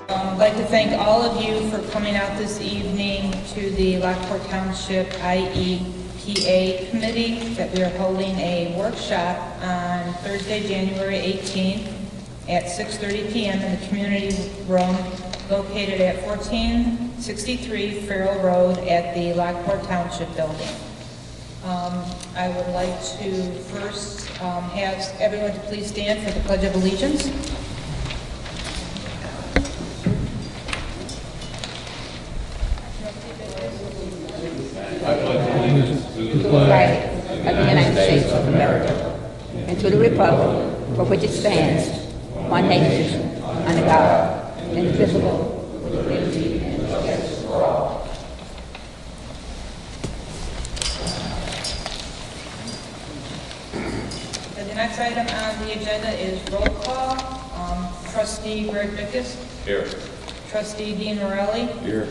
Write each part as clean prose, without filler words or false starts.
I'd like to thank all of you for coming out this evening to the Lockport Township IEPA Committee that we are holding a workshop on Thursday, January 18th at 6:30 p.m. in the community room located at 1463 Farrell Road at the Lockport Township building. I would like to first have everyone to please stand for the Pledge of Allegiance. I pledge allegiance to the flag of the United States of America and to the republic for which it stands, one nation, under God, indivisible, with liberty and justice for all. The next item on the agenda is roll call. Trustee Greg Bickus. Here. Trustee Dean Morelli. Here.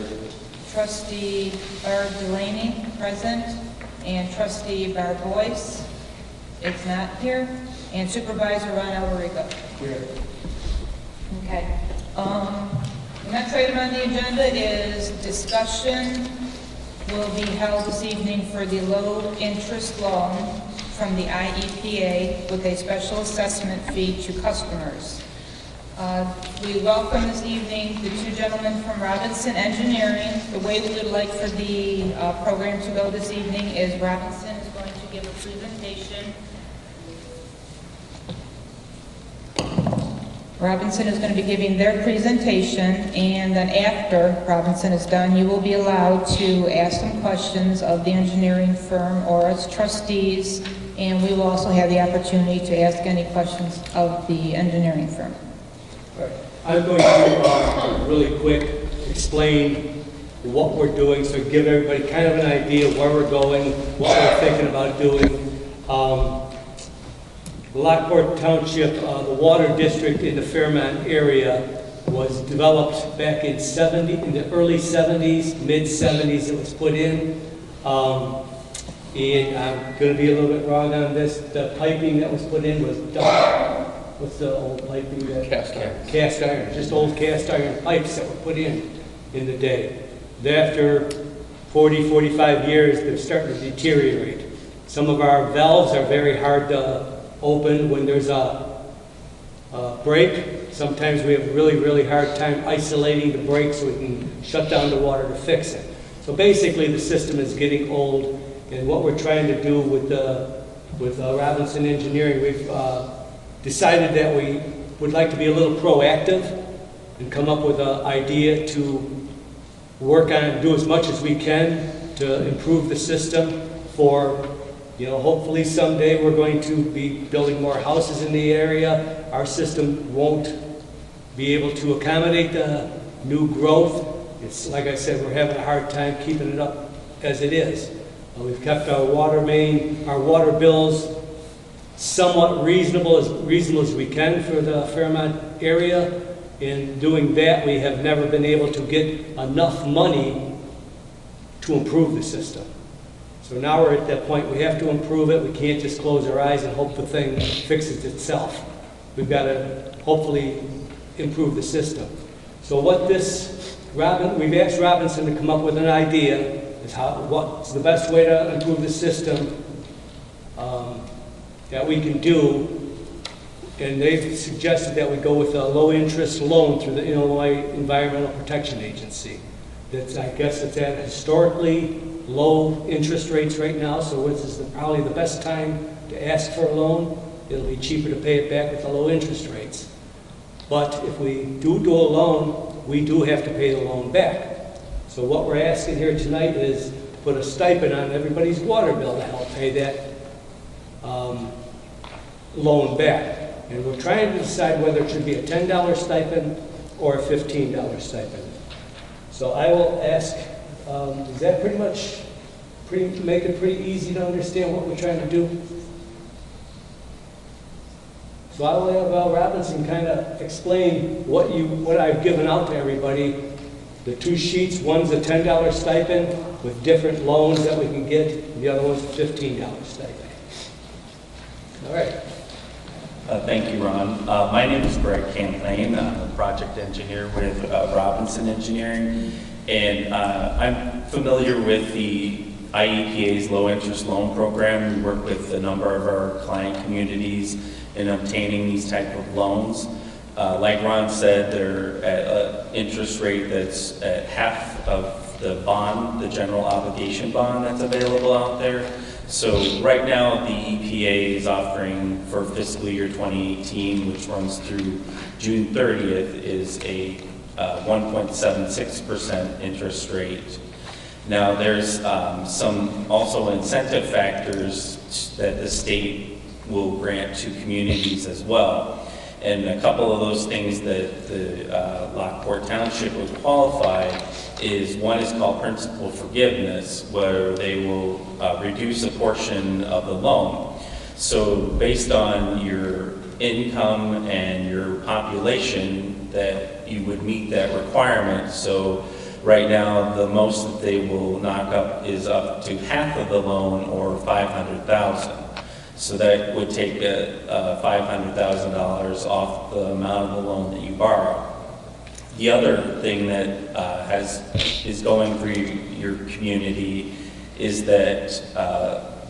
Trustee Barb Delaney, present, and Trustee Barb Boyce is not here, and Supervisor Ron Alberico. Here. Okay. The next item on the agenda is discussion will be held this evening for the low-interest loan from the IEPA with a special assessment fee to customers. We welcome this evening the two gentlemen from Robinson Engineering. The way we would like for the program to go this evening is Robinson is going to give a presentation. Robinson is going to be giving their presentation, and then after Robinson is done, you will be allowed to ask some questions of the engineering firm or its trustees, and we will also have the opportunity to ask any questions of the engineering firm. I'm going to really quick explain what we're doing, so give everybody kind of an idea of where we're going, what we're thinking about doing. Lockport Township, the water district in the Fairmont area, was developed back in the early 70s, mid 70s. It was put in, and I'm going to be a little bit wrong on this. The piping that was put in was what's the old piping? Cast iron. Cast iron, just old cast iron pipes that were put in the day. After 40, 45 years, they're starting to deteriorate. Some of our valves are very hard to open when there's a break. Sometimes we have a really, really hard time isolating the break so we can shut down the water to fix it. So basically the system is getting old, and what we're trying to do with Robinson Engineering, we've decided that we would like to be a little proactive and come up with an idea to work on and do as much as we can to improve the system for, hopefully someday we're going to be building more houses in the area. Our system won't be able to accommodate the new growth. It's like I said, we're having a hard time keeping it up as it is. We've kept our water main, our water bills somewhat reasonable as we can for the Fairmont area. In doing that, we have never been able to get enough money to improve the system. So now we're at that point, we have to improve it. We can't just close our eyes and hope the thing fixes itself. We've got to hopefully improve the system. So we've asked Robinson to come up with an idea is what's the best way to improve the system that we can do. And they've suggested that we go with a low-interest loan through the Illinois Environmental Protection Agency. that's, I guess it's at historically low interest rates right now, so this is probably the best time to ask for a loan. It'll be cheaper to pay it back with the low interest rates. But if we do a loan, we do have to pay the loan back. So what we're asking here tonight is to put a stipend on everybody's water bill to help pay that loan back. And we're trying to decide whether it should be a $10 stipend or a $15 stipend. So I will ask, does that make it pretty easy to understand what we're trying to do? So I will have Robinson kind of explain what I've given out to everybody. The two sheets, one's a $10 stipend with different loans that we can get, the other one's a $15 stipend. All right. Thank you, Ron. My name is Greg Campaign. I'm a project engineer with Robinson Engineering, and I'm familiar with the IEPA's low-interest loan program. We work with a number of our client communities in obtaining these type of loans. Like Ron said, they're at an interest rate that's at half of the bond, the general obligation bond that's available out there. So right now, the EPA is offering for fiscal year 2018, which runs through June 30th, is a 1.76% interest rate. Now, there's some also incentive factors that the state will grant to communities as well. And a couple of those things that the Lockport Township would qualify is, one is called principal forgiveness, where they will reduce a portion of the loan. So based on your income and your population, that you would meet that requirement. So right now, the most that they will knock up is up to half of the loan, or $500,000. So that would take $500,000 off the amount of the loan that you borrow. The other thing that is going for your community is that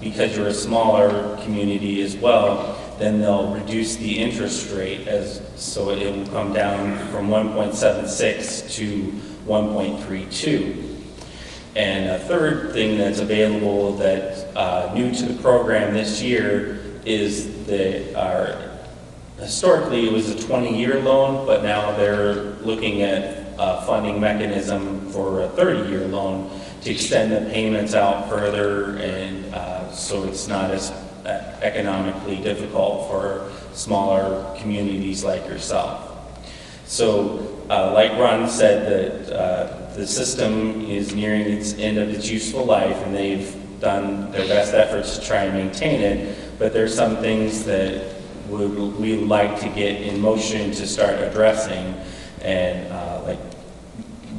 because you're a smaller community as well, then they'll reduce the interest rate, so it will come down from 1.76 to 1.32. And a third thing that's available that's new to the program this year is that historically it was a 20-year loan, but now they're looking at a funding mechanism for a 30-year loan to extend the payments out further, and so it's not as economically difficult for smaller communities like yourself. So like Ron said, that the system is nearing its end of its useful life, and they've done their best efforts to try and maintain it, but there's some things that we would like to get in motion to start addressing, and like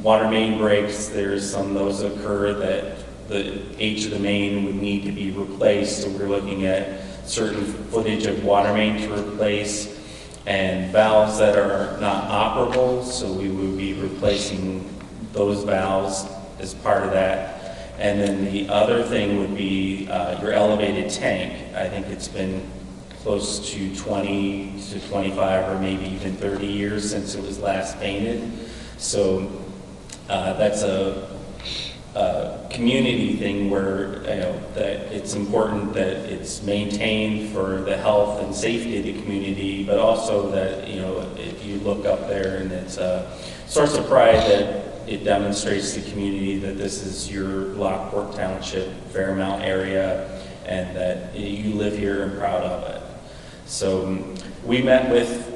water main breaks, there's some of those occur that the age of the main would need to be replaced, so we're looking at certain footage of water main to replace, and valves that are not operable, so we would be replacing those valves as part of that. And then the other thing would be your elevated tank. I think it's been close to 20 to 25 or maybe even 30 years since it was last painted. So that's a community thing where that it's important that it's maintained for the health and safety of the community, but also that if you look up there, and it's a source of pride that it demonstrates to the community that this is your Lockport Township, Fairmount area, and that you live here and proud of it. So we met with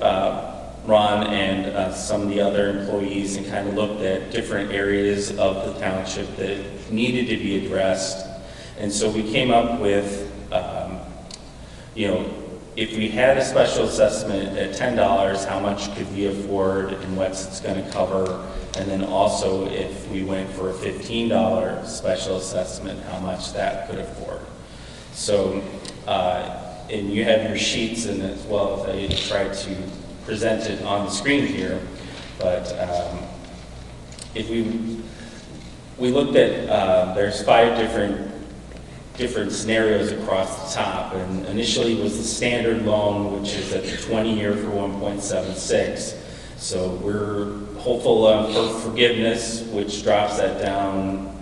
Ron and some of the other employees and kind of looked at different areas of the township that needed to be addressed. And so we came up with, if we had a special assessment at $10, how much could we afford and what's it's going to cover? And then also if we went for a $15 special assessment, how much that could afford. So, and you have your sheets, and as well as I tried to present it on the screen here, but if we looked at, there's 5 different scenarios across the top, and initially was the standard loan, which is at the 20-year for 1.76. So we're hopeful for forgiveness, which drops that down,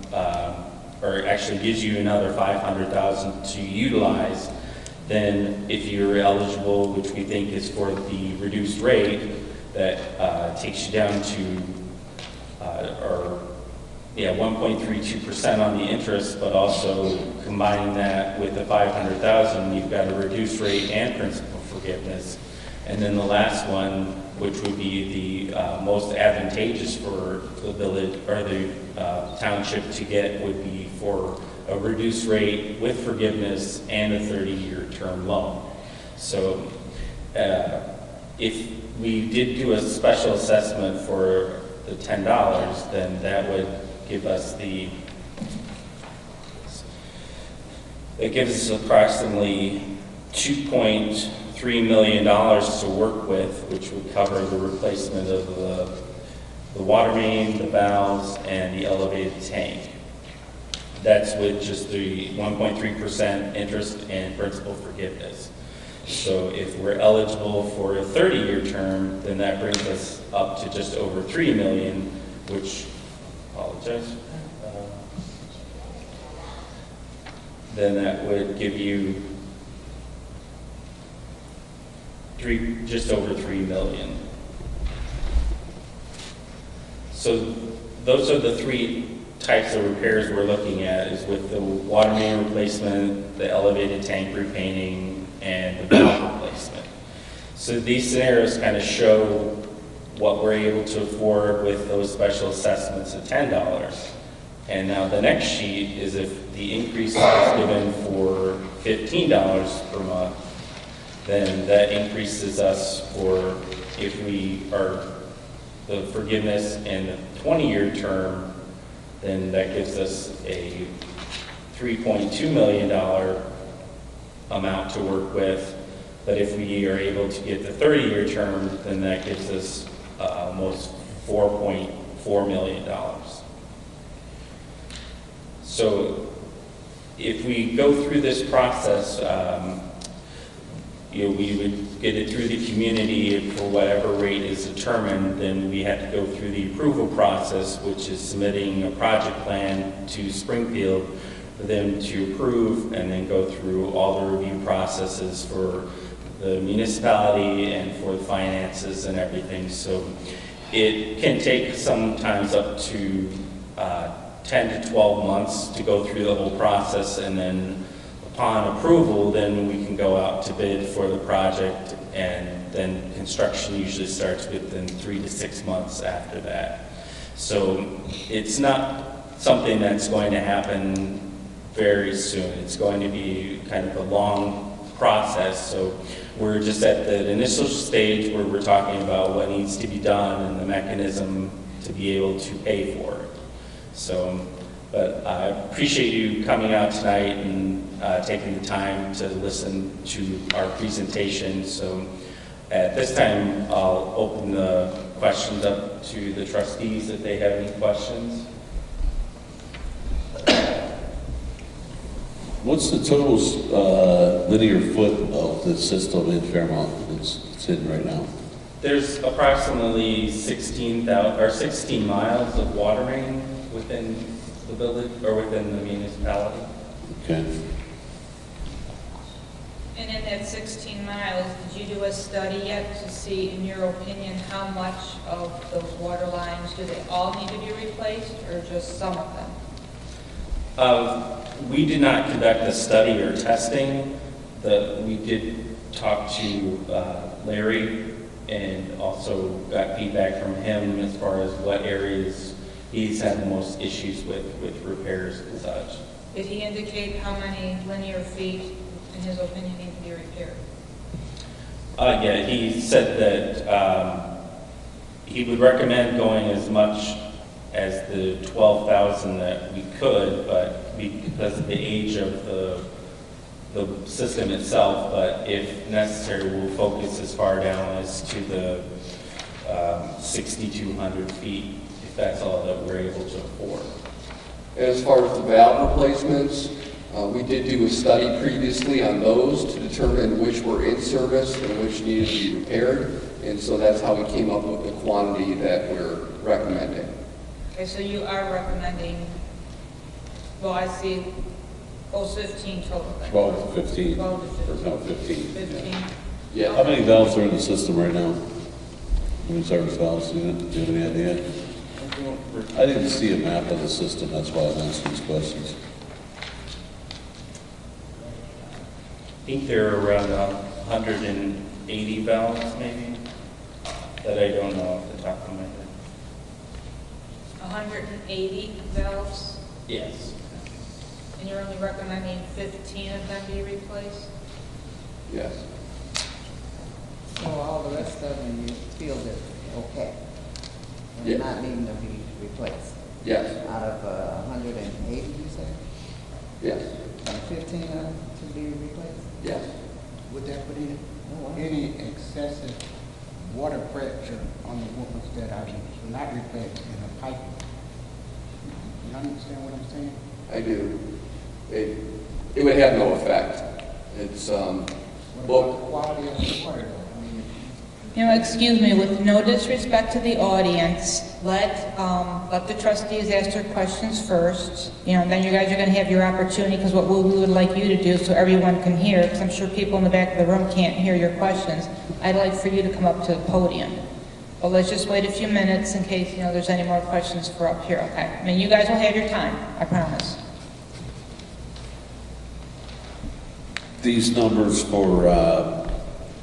or actually gives you another $500,000 to utilize. Then if you're eligible, which we think is for the reduced rate, that takes you down to, 1.32% on the interest, but also combining that with the $500,000, you've got a reduced rate and principal forgiveness. And then the last one, which would be the most advantageous for the village or the township to get, would be for a reduced rate with forgiveness and a 30-year term loan. So if we did do a special assessment for the $10, then that would give us it gives us approximately $2.3 million to work with, which would cover the replacement of the water main, the valves, and the elevated tank. That's with just the 1.3% interest and principal forgiveness. So if we're eligible for a 30-year term, then that brings us up to just over $3 million, which, apologize, then that would give you just over $3 million. So those are the three types of repairs we're looking at, is with the water main replacement, the elevated tank repainting, and the valve replacement. So these scenarios kind of show what we're able to afford with those special assessments of $10. And now the next sheet is if the increase is given for $15 per month, then that increases us for, if we are the forgiveness and the 20-year term, then that gives us a $3.2 million amount to work with. But if we are able to get the 30-year term, then that gives us almost $4.4 million. So if we go through this process, we would get it through the community for whatever rate is determined. Then we have to go through the approval process, which is submitting a project plan to Springfield for them to approve, and then go through all the review processes for the municipality and for the finances and everything. So it can take sometimes up to 10 to 12 months to go through the whole process, and then upon approval, then we can go out to bid for the project, and then construction usually starts within 3 to 6 months after that. So it's not something that's going to happen very soon. It's going to be kind of a long process. So we're just at the initial stage where we're talking about what needs to be done and the mechanism to be able to pay for it. So, but I appreciate you coming out tonight and taking the time to listen to our presentation. So at this time, I'll open the questions up to the trustees if they have any questions. What's the total linear foot of the system in Fairmont that's in right now? There's approximately 16 miles of water main within the village or within the municipality. Okay. And in that 16 miles, did you do a study yet to see, in your opinion, how much of those water lines, do they all need to be replaced or just some of them? We did not conduct a study or testing. We did talk to Larry and also got feedback from him as far as what areas he's had the most issues with repairs and such. Did he indicate how many linear feet, in his opinion, need to be repaired? Yeah, he said that he would recommend going as much as the 12,000 that we could, but because of the age of the system itself, but if necessary, we'll focus as far down as to the 6,200 feet, if that's all that we're able to afford. As far as the valve replacements, We did do a study previously on those to determine which were in service and which needed to be repaired, and so that's how we came up with the quantity that we're recommending. Okay, so you are recommending, well, I see, 15 total. then. 12 to 15. 12 to 15. Or no, 15. 15. Yeah. How many valves are in the system right now? How many service valves, do you have any idea? I didn't see a map of the system, that's why I'm asking these questions. I think there are around 180 valves maybe, that I don't know off the top of my head. 180 valves, Yes. and you're only recommending 15 of them be replaced? Yes. So all the rest of them, you feel that okay? Yeah. And not needing to be replaced? Yes. Out of 180, you say? Yes. 15 of them to be replaced? Yes. Would that put wow. any excessive water pressure on the ones that are not replaced in the pipe? You understand what I'm saying? I do. It would have no effect. It's, What about the well, quality of the water? I mean, You know, excuse me, with no disrespect to the audience, let the trustees ask their questions first. You know, and then you guys are going to have your opportunity, because what we would like you to do so everyone can hear, because I'm sure people in the back of the room can't hear your questions, I'd like for you to come up to the podium. But let's just wait a few minutes in case, you know, there's any more questions for up here, okay? I mean, you guys will have your time, I promise. These numbers for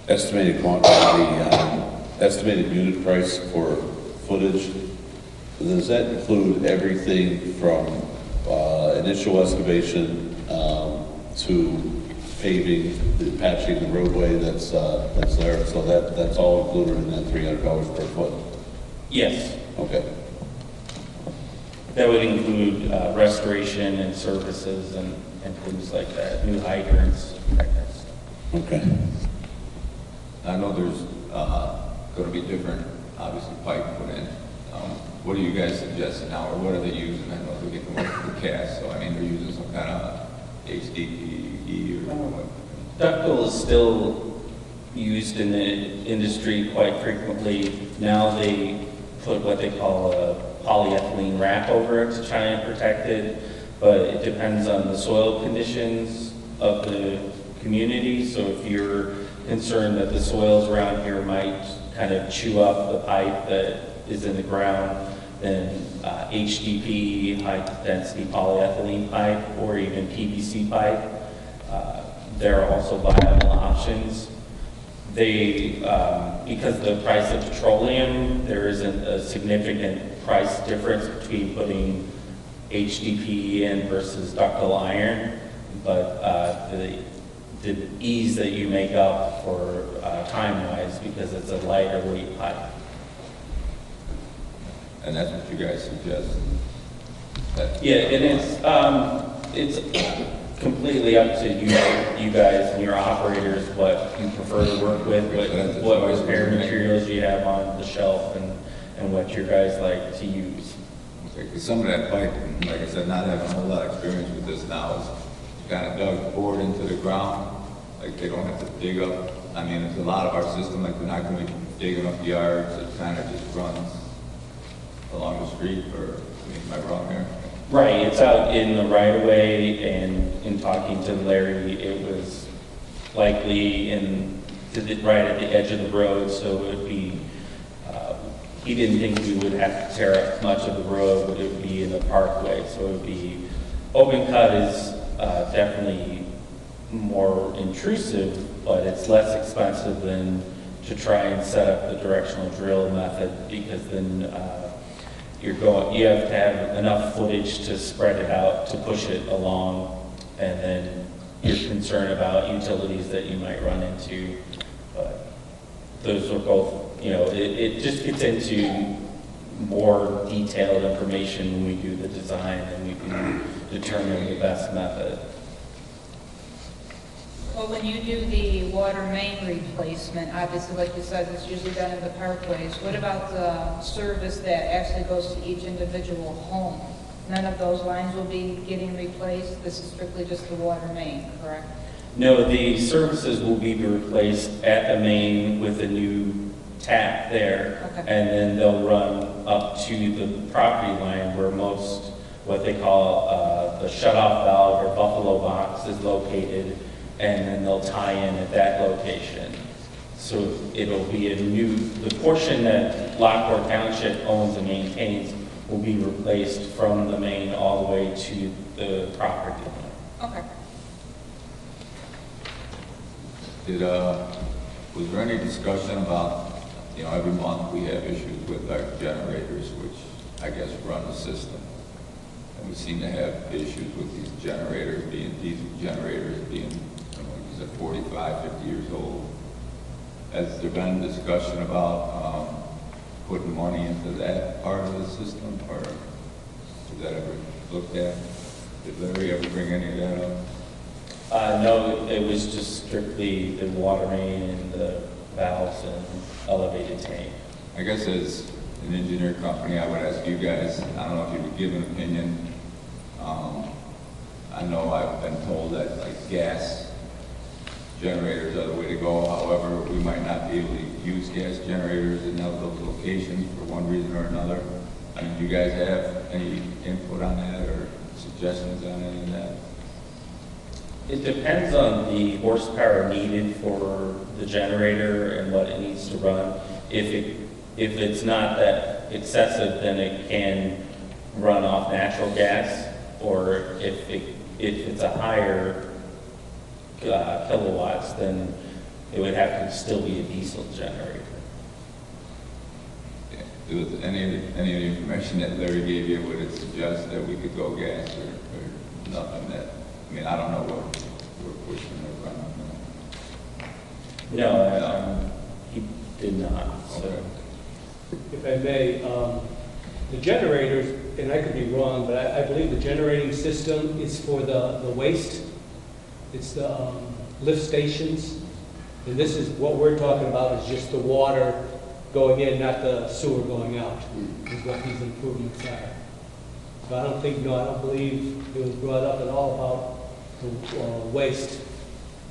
estimated quantity, estimated unit price for footage, does that include everything from initial excavation to paving, patching the roadway that's there? So that's all included in that $300 per foot? Yes. Okay. That would include restoration and services and things like that, new hydrants, that kind of stuff. Okay. I know there's going to be different, obviously, pipe put in. What are you guys suggesting now, or what are they using? I know they get the one for cast, so I mean, they're using some kind of HDPE or what? Ductile is still used in the industry quite frequently. Now they put what they call a polyethylene wrap over it to try and protect it, but it depends on the soil conditions of the community. So if you're concerned that the soils around here might kind of chew up the pipe that is in the ground, then HDPE, high-density polyethylene pipe, or even PVC pipe, there are also viable options. They, because of the price of petroleum, there isn't a significant price difference between putting HDPE in versus ductile iron, but the ease that you make up for time-wise, because it's a lighter weight pipe. And that's what you guys suggest? Yeah, it's completely up to you guys and your operators what you prefer to work with, what repair materials you have on the shelf, and what your guys like to use. Okay, because some of that pipe, like I said, not having a whole lot of experience with this now, is kind of dug, bored into the ground. Like they don't have to dig up. I mean, it's a lot of our system, like we're not going to be digging up yards. It kind of just runs along the street, or, I mean, am I wrong here? Right, it's out in the right of way, and in talking to Larry, it was likely right at the edge of the road, so it would be, he didn't think we would have to tear up much of the road, but it would be in the parkway, so it would be, open cut is definitely more intrusive, but it's less expensive than to try and set up the directional drill method, because then you have to have enough footage to spread it out, to push it along, and then you're concerned about utilities that you might run into. But those are both, you know, it just gets into more detailed information when we do the design, and we can determine the best method. Well, when you do the water main replacement, obviously, like you said, it's usually done in the parkways. What about the service that actually goes to each individual home? None of those lines will be getting replaced? This is strictly just the water main, correct? No, the services will be replaced at the main with a new tap there. Okay. And then they'll run up to the property line where most, what they call the shut-off valve or buffalo box is located. And then they'll tie in at that location. So it'll be a new, the portion that Lockport Township owns and maintains will be replaced from the main all the way to the property line. Okay. Was there any discussion about, every month we have issues with our generators, which I guess run the system. And we seem to have issues with these generators being, diesel generators being, is it 45, 50 years old? Has there been discussion about putting money into that part of the system, or was that ever looked at? Did Larry ever bring any of that up? No, it was just strictly the water main and the valves and elevated tank. I guess as an engineer company, I would ask you guys, I don't know if you would give an opinion. I know I've been told that like gas generators are the way to go. However, we might not be able to use gas generators in those locations for one reason or another. I mean, do you guys have any input on that or suggestions on any of that? It depends on the horsepower needed for the generator and what it needs to run. If it's not that excessive, then it can run off natural gas, or if it's a higher kilowatts, then it would have to still be a diesel generator. Yeah. Was any of the information that Larry gave you, would it suggest that we could go gas or nothing that, I mean, I don't know what we're pushing or running on. No, he did not. So. Okay. If I may, the generators, and I could be wrong, but I believe the generating system is for the waste. It's the lift stations. And this is, what we're talking about is just the water going in, not the sewer going out, is what these improvements are. So I don't believe it was brought up at all about the waste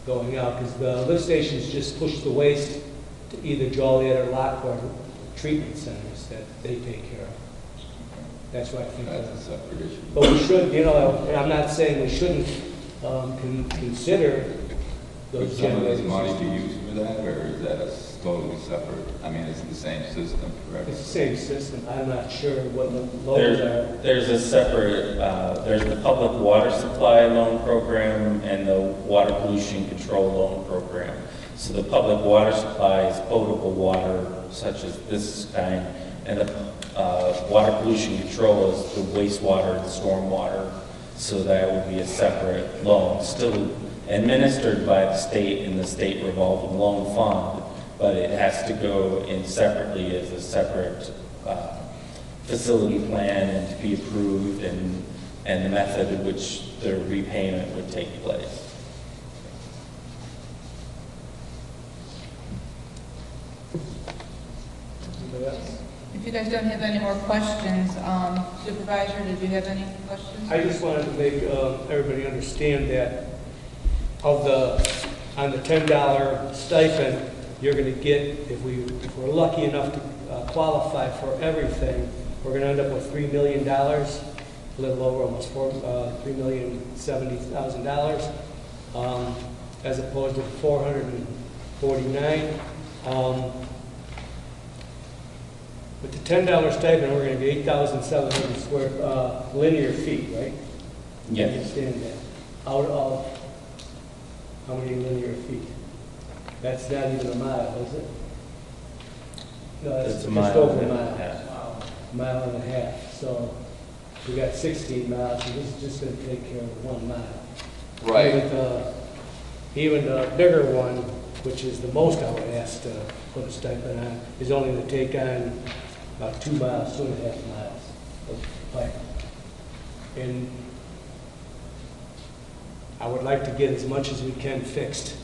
going out, because the lift stations just push the waste to either Joliet or Lockport treatment centers that they take care of. That's what I think. That's a separate issue. But we should, and I'm not saying we shouldn't consider Would those some of this generators. money be used for that, or is that a totally separate, I mean, it's the same system, correct? It's the same system. I'm not sure what the loans are. There's a separate, there's the public water supply loan program and the water pollution control loan program. So the public water supply is potable water, such as this kind, and the water pollution control is the wastewater and stormwater. So that would be a separate loan, still administered by the state in the state revolving loan fund, but it has to go in separately as a separate facility plan and to be approved, and the method in which the repayment would take place. Anybody else? If you guys don't have any more questions, Supervisor, did you have any questions? I just wanted to make everybody understand that on the $10 stipend, you're going to get, if we're lucky enough to qualify for everything, we're going to end up with $3 million, a little over almost $3,070,000, as opposed to $449. With the $10 stipend, we're going to get 8,700 square linear feet, right? Yes. I understand that. Out of how many linear feet? That's not even a mile, is it? No, it's It's a just mile over a and a mile. half. Mile and a half. So we got 16 miles, and this is just going to take care of 1 mile. Right. Even the bigger one, which is the most I would ask to put a stipend on, is only to take on about 2 miles, 2.5 miles of pipe. And I would like to get as much as we can fixed.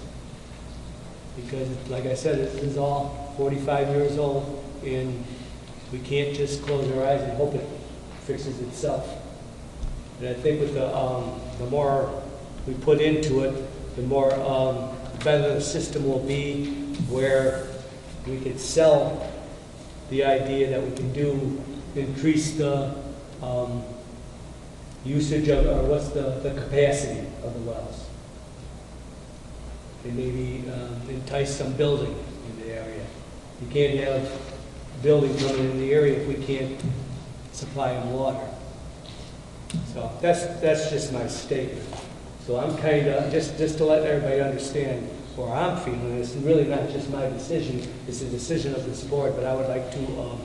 Because, like I said, it is all 45 years old, and we can't just close our eyes and hope it fixes itself. And I think with the more we put into it, the more better the system will be, where we could sell the idea that we can increase the usage of, or what's the capacity of the wells. And maybe entice some building in the area. You can't have building coming in the area if we can't supply them water. So that's just my statement. So I'm kind of, just to let everybody understand where I'm feeling, it's really not just my decision, it's a decision of this board, but I would like to,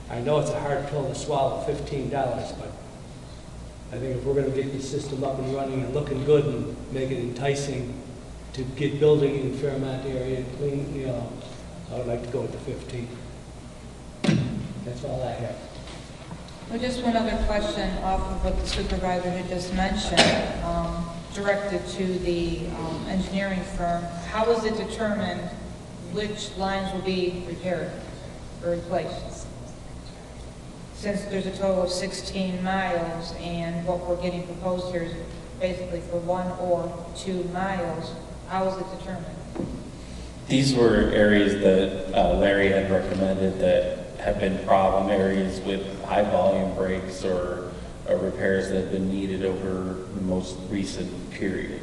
I know it's a hard pill to swallow, $15, but I think if we're going to get the system up and running and looking good and make it enticing to get building in the Fairmont area and clean, you know, I would like to go with the 15. That's all I have. Well, just one other question off of what the supervisor had just mentioned, directed to the engineering firm. How is it determined which lines will be repaired or replaced? Since there's a total of 16 miles and what we're getting proposed here is basically for 1 or 2 miles, how is it determined? These were areas that Larry had recommended that have been problem areas with high volume breaks or repairs that have been needed over the most recent period.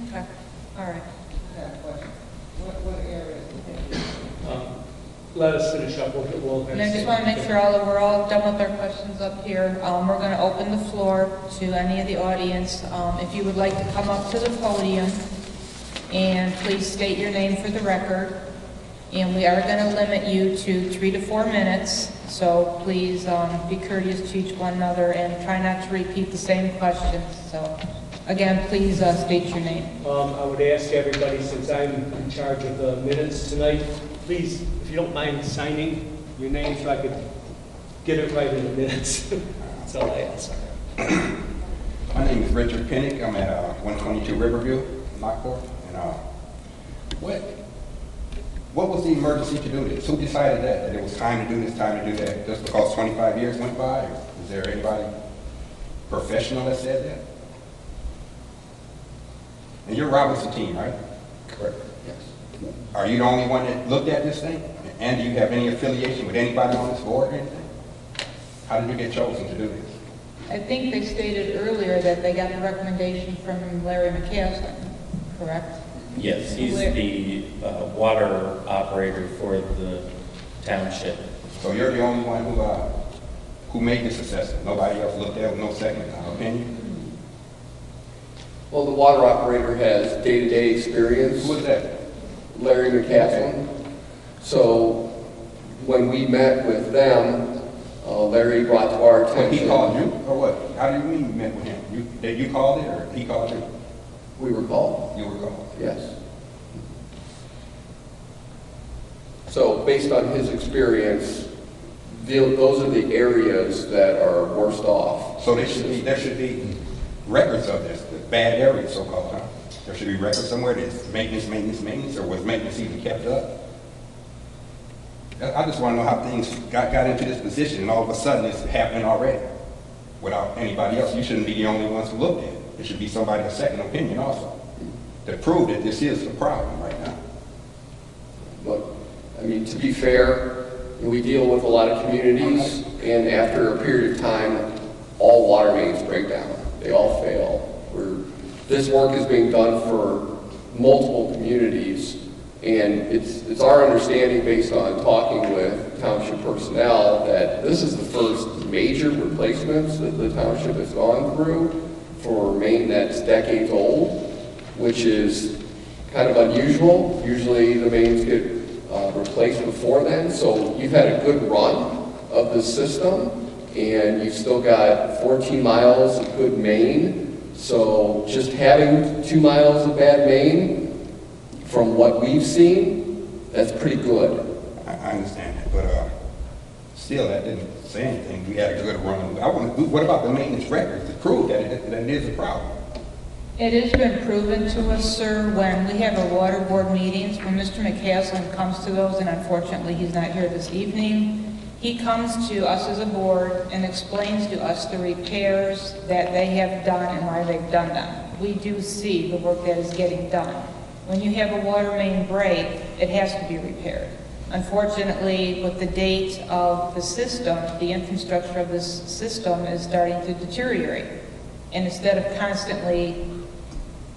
Okay, all right. I have a question. What areas? Let us finish up. We'll And I just want to make sure we're all done with our questions up here. We're going to open the floor to any of the audience. If you would like to come up to the podium and please state your name for the record. And we are going to limit you to 3 to 4 minutes. So please be courteous to each one another and try not to repeat the same questions. So again, please state your name. I would ask everybody, since I'm in charge of the minutes tonight, please, if you don't mind signing your name so I could get it right in the minutes. That's all I ask. My name is Richard Pinnick. I'm at 122 Riverview, Lockport. And what was the emergency to do this? Who decided that it was time to do this, time to do that? Just because 25 years went by? Or is there anybody professional that said that? And you're Robert's team, right? Correct. Yes. Are you the only one that looked at this thing? And do you have any affiliation with anybody on this board or anything? How did you get chosen to do this? I think they stated earlier that they got the recommendation from Larry McCaslin, correct? Yes, he's the water operator for the township. So you're the only one who made this assessment? Nobody else looked at it with no second opinion? Well, the water operator has day-to-day experience. Who was that? Larry McCaslin. So when we met with them, Larry brought to our attention. He called you, or what? How do you mean you met with him? You called it, or he called you? We were called. You were called? Yes. So based on his experience, those are the areas that are worst off. So there should be records of this, the bad areas, so-called, huh? There should be records somewhere that's maintenance, or was maintenance even kept up? I just want to know how things got into this position, and all of a sudden it's happening already without anybody else. You shouldn't be the only ones who looked at it. It should be somebody a second opinion also to prove that this is a problem right now. But, I mean, to be fair, we deal with a lot of communities, and after a period of time, all water mains break down. They all fail. This work is being done for multiple communities, and it's our understanding, based on talking with township personnel, that this is the first major replacements that the township has gone through for a main that's decades old, which is kind of unusual. Usually the mains get replaced before then, so you've had a good run of the system, and you've still got 14 miles of good main. So just having 2 miles of bad main, from what we've seen, that's pretty good. I understand that, but still, that didn't say anything. We had a good run. What about the maintenance records to prove that it is a problem? It has been proven to us, sir, when we have our water board meetings, when Mr. McCaslin comes to those, and unfortunately he's not here this evening, He comes to us as a board and explains to us the repairs that they have done and why they've done them. We do see the work that is getting done. When you have a water main break, it has to be repaired. Unfortunately, with the date of the system, the infrastructure of this system is starting to deteriorate. And instead of constantly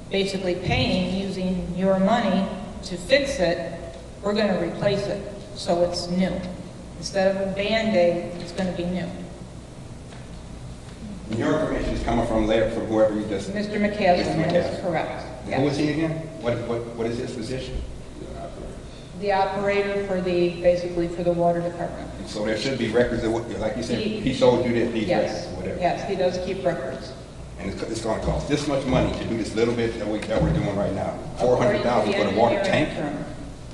basically paying, using your money to fix it, we're going to replace it so it's new. Instead of a Band-Aid, it's going to be new. And your information is coming from there, from whoever you just... Mr. McCaslin, is correct. Who is Yes. he again? What is his position? The operator for basically for the water department. And so there should be records of what, like you said, he showed you these records Yes, or whatever. yes, he does keep records. And it's gonna cost this much money to do this little bit that we're doing right now. $400,000 for the water tank?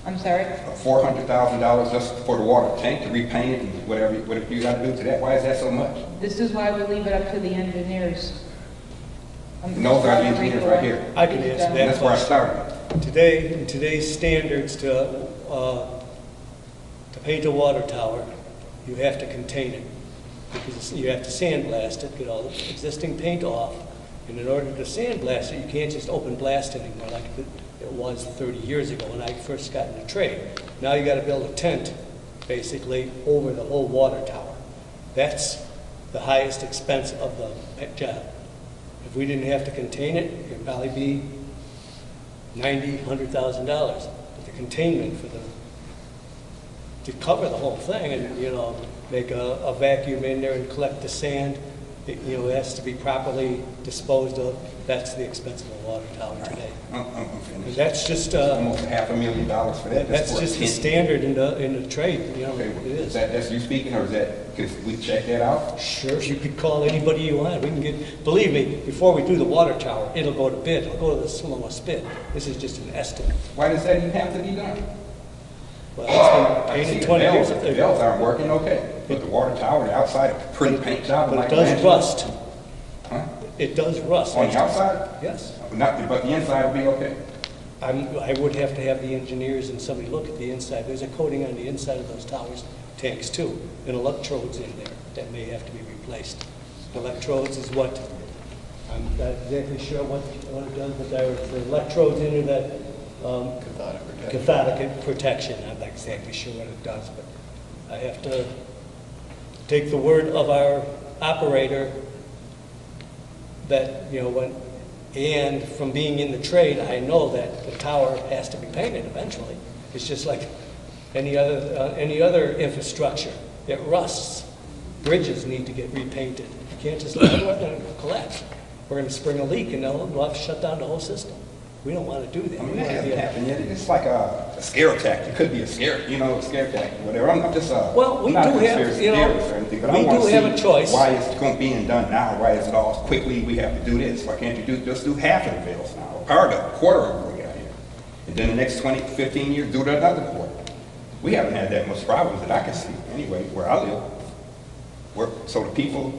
I'm sorry? $400,000 just for the water tank to repaint it and whatever you gotta do to that. Why is that so much? This is why we leave it up to the engineers. And those are the engineers right here. I can answer And that that's where I question. started. Today, in today's standards to paint a water tower, you have to contain it. Because you have to sandblast it, get all the existing paint off. And in order to sandblast it, you can't just open blast anymore like it was 30 years ago when I first got in the trade. Now you gotta build a tent, basically, over the whole water tower. That's the highest expense of the job. If we didn't have to contain it, it'd probably be $90,000, $100,000. But the containment to cover the whole thing and, you know, make a vacuum in there and collect the sand, it has to be properly disposed of. That's the expense of a water tower today. I'm And finished. that's just, Almost $500,000 for that. that's for a just the tent. standard in the trade, Okay, it is is. that's you speaking, or is that, could we check that out? Sure, you could call anybody you want. We can get, believe me, before we do the water tower, it'll go to bid. It'll go to the slowest bid. This is just an estimate. Why does that even have to be done? Well, it's been I see painted the 20 years. bells, the bells aren't working, okay. But the water tower, the outside, a pretty paint job. But like it does Angela. rust. Huh? It does rust. On the outside? Yes. But the inside will be okay? I would have to have the engineers and somebody look at the inside. There's a coating on the inside of those towers, tanks too, and electrodes in there that may have to be replaced. Electrodes is what, I'm not exactly sure what it does, but there are the electrodes in there that, cathodic protection. I'm not exactly sure what it does, but I have to take the word of our operator that, and from being in the trade, I know that the tower has to be painted eventually. It's just like any other infrastructure. It rusts. Bridges need to get repainted. You can't just let it collapse. We're going to spring a leak and we'll have to shut down the whole system. We don't want to do that. I mean, that hasn't happened yet. It's like a scare tactic. It could be a scare tactic, whatever. I'm just well, we I'm not do a have, conspiracy theorist or anything, but I we want do to have a see choice. why it's being done now. Why is it all quickly we have to do this? Why can't you just do half of the bills now, or part of it, a quarter of what we got here, and then the next 20, 15 years do another quarter? We haven't had that much problems that I can see anyway where I live. So the people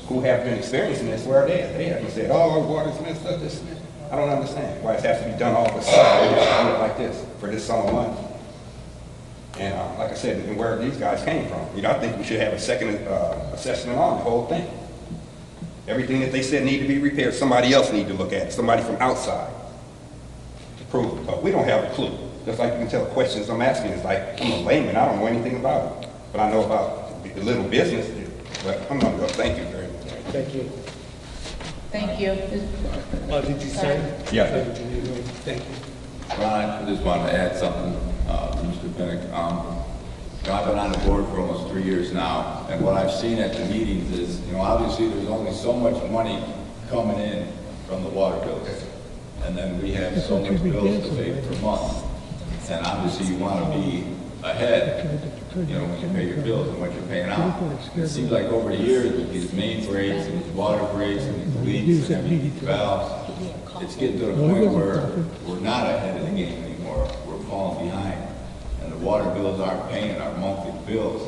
who have been experiencing this, where are they at? They haven't said, oh, our water's messed up, this and that. I don't understand why it has to be done all of a sudden. They just do it like this for this sum of money. And like I said, and where these guys came from. I think we should have a second assessment on the whole thing. Everything that they said need to be repaired, somebody else need to look at it, somebody from outside to prove it. But we don't have a clue. Just like you can tell the questions I'm asking is like, I'm a layman, I don't know anything about it. But I know about the little business. But I'm gonna go, thank you very much. Thank you. Thank you. Did you sign? Yeah. Thank you. Ron, I just wanted to add something, Mr. Pinnock. I've been on the board for almost 3 years now, and what I've seen at the meetings is, obviously there's only so much money coming in from the water bills, and then we have so much bills to pay per month, and obviously you want to be ahead, when you pay your bills and what you're paying out. It seems like over the years with these main breaks and these water breaks and these leaks and these valves, it's getting to the point where we're not ahead of the game anymore. We're falling behind. And the water bills aren't paying our monthly bills.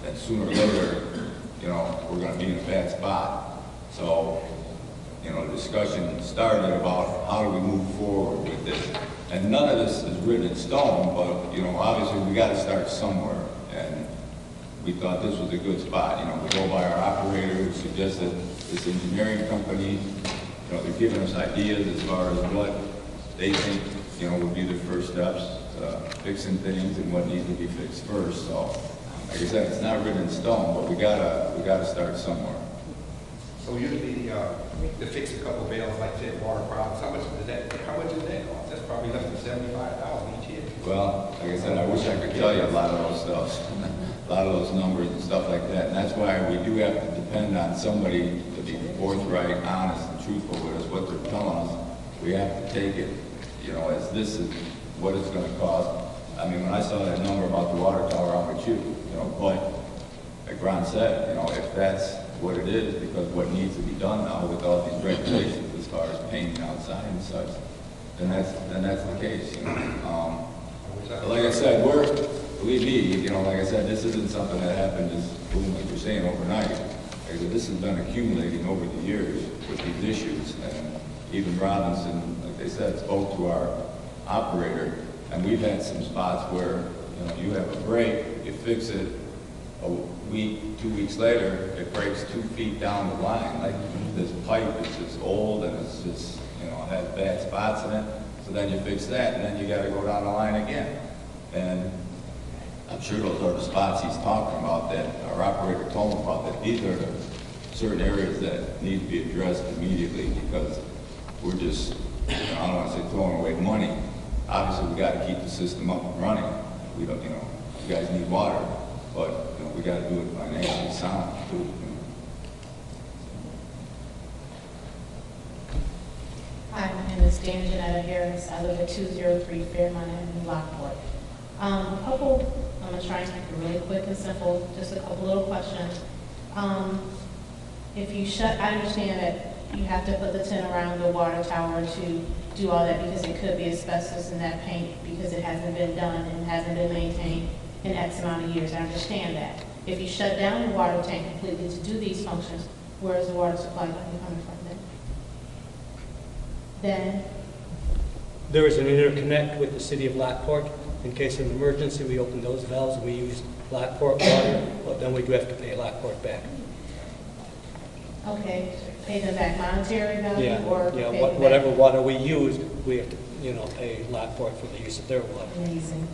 And sooner or later, we're going to be in a bad spot. So, the discussion started about how do we move forward with this. And none of this is written in stone, but, obviously we got to start somewhere. And, we thought this was a good spot. You know, we go by our operator who suggested this engineering company. You know, they're giving us ideas as far as what they think, you know, would be the first steps, fixing things and what needs to be fixed first. So, like I said, it's not written in stone, but we gotta start somewhere. So usually, to fix a couple valves like that, water problems, how much does that cost? That's probably less than $75 each year. Well, like I said, I wish I could tell you a lot of those stuff, a lot of those numbers and stuff like that. And that's why we do have to depend on somebody to be forthright, honest, and truthful with us, what they're telling us. We have to take it, you know, as this is what it's gonna cost. I mean, when I saw that number about the water tower, I'm with you, you know, but like Ron said, you know, if that's what it is, because what needs to be done now with all these regulations as far as painting outside and such, then that's the case, you know. But like I said, believe me, you know, like I said, this isn't something that happened just, boom, like you're saying, overnight. Like I said, this has been accumulating over the years with these issues. And even Robinson, like they said, spoke to our operator, and we've had some spots where, you know, you have a break, you fix it, a week, 2 weeks later, it breaks 2 feet down the line. Like this pipe is just old and it's just, you know, has bad spots in it. So then you fix that and then you got to go down the line again. And I'm sure those are the spots he's talking about that our operator told him about, that these are the certain areas that need to be addressed immediately, because we're just, you know, I don't want to say throwing away money. Obviously, we got to keep the system up and running. We don't, you know, you guys need water, but you know, we got to do it financially sound too. You know. Hi, my name is Dana Janetta Harris. I live at 203 Fairmont Avenue, Lockport. I'm gonna try and make it really quick and simple, just a couple little questions. If you I understand that you have to put the tin around the water tower to do all that because it could be asbestos in that paint because it hasn't been done and hasn't been maintained in X amount of years. I understand that. If you shut down the water tank completely to do these functions, where is the water supply going to be coming from then? Then? There is an interconnect with the city of Lockport. In case of an emergency, we open those valves and we use Lockport water, but then we do have to pay Lockport back. Okay, pay them back monetary value or yeah, pay them whatever back? water we use, we have to, you know, pay Lockport for the use of their water. Amazing.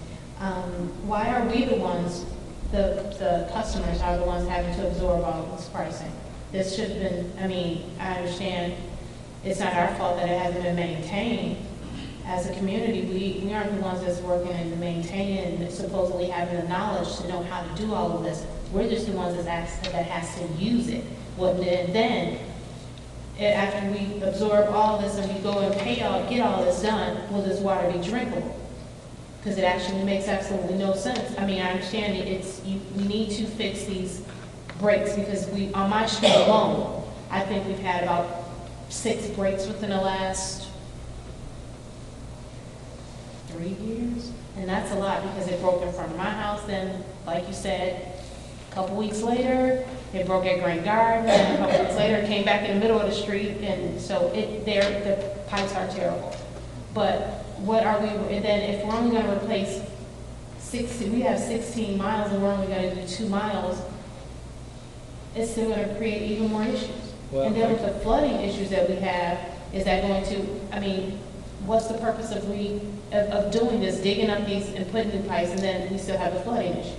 Why are we the ones, the customers are the ones having to absorb all this pricing? This should have been, I mean, I understand it's not our fault that it hasn't been maintained. As a community, we aren't the ones that's working and maintaining and supposedly having the knowledge to know how to do all of this. We're just the ones that has to use it. Then, after we absorb all this and we go and get all this done, will this water be drinkable? Because it actually makes absolutely no sense. I mean, I understand we need to fix these breaks because on my street alone, I think we've had about 6 breaks within the last 3 years, and that's a lot because it broke in front of my house. Then, like you said, a couple weeks later, it broke at Grand Garden, and a couple weeks later, it came back in the middle of the street, and so the pipes are terrible. But what are we? And then, if we're only going to replace 60, we have 16 miles, and we're only going to do 2 miles. It's still going to create even more issues. Well, and then with the flooding issues that we have, is that going to? I mean, what's the purpose of doing this, digging up these and putting in pipes, and then we still have the flooding issues?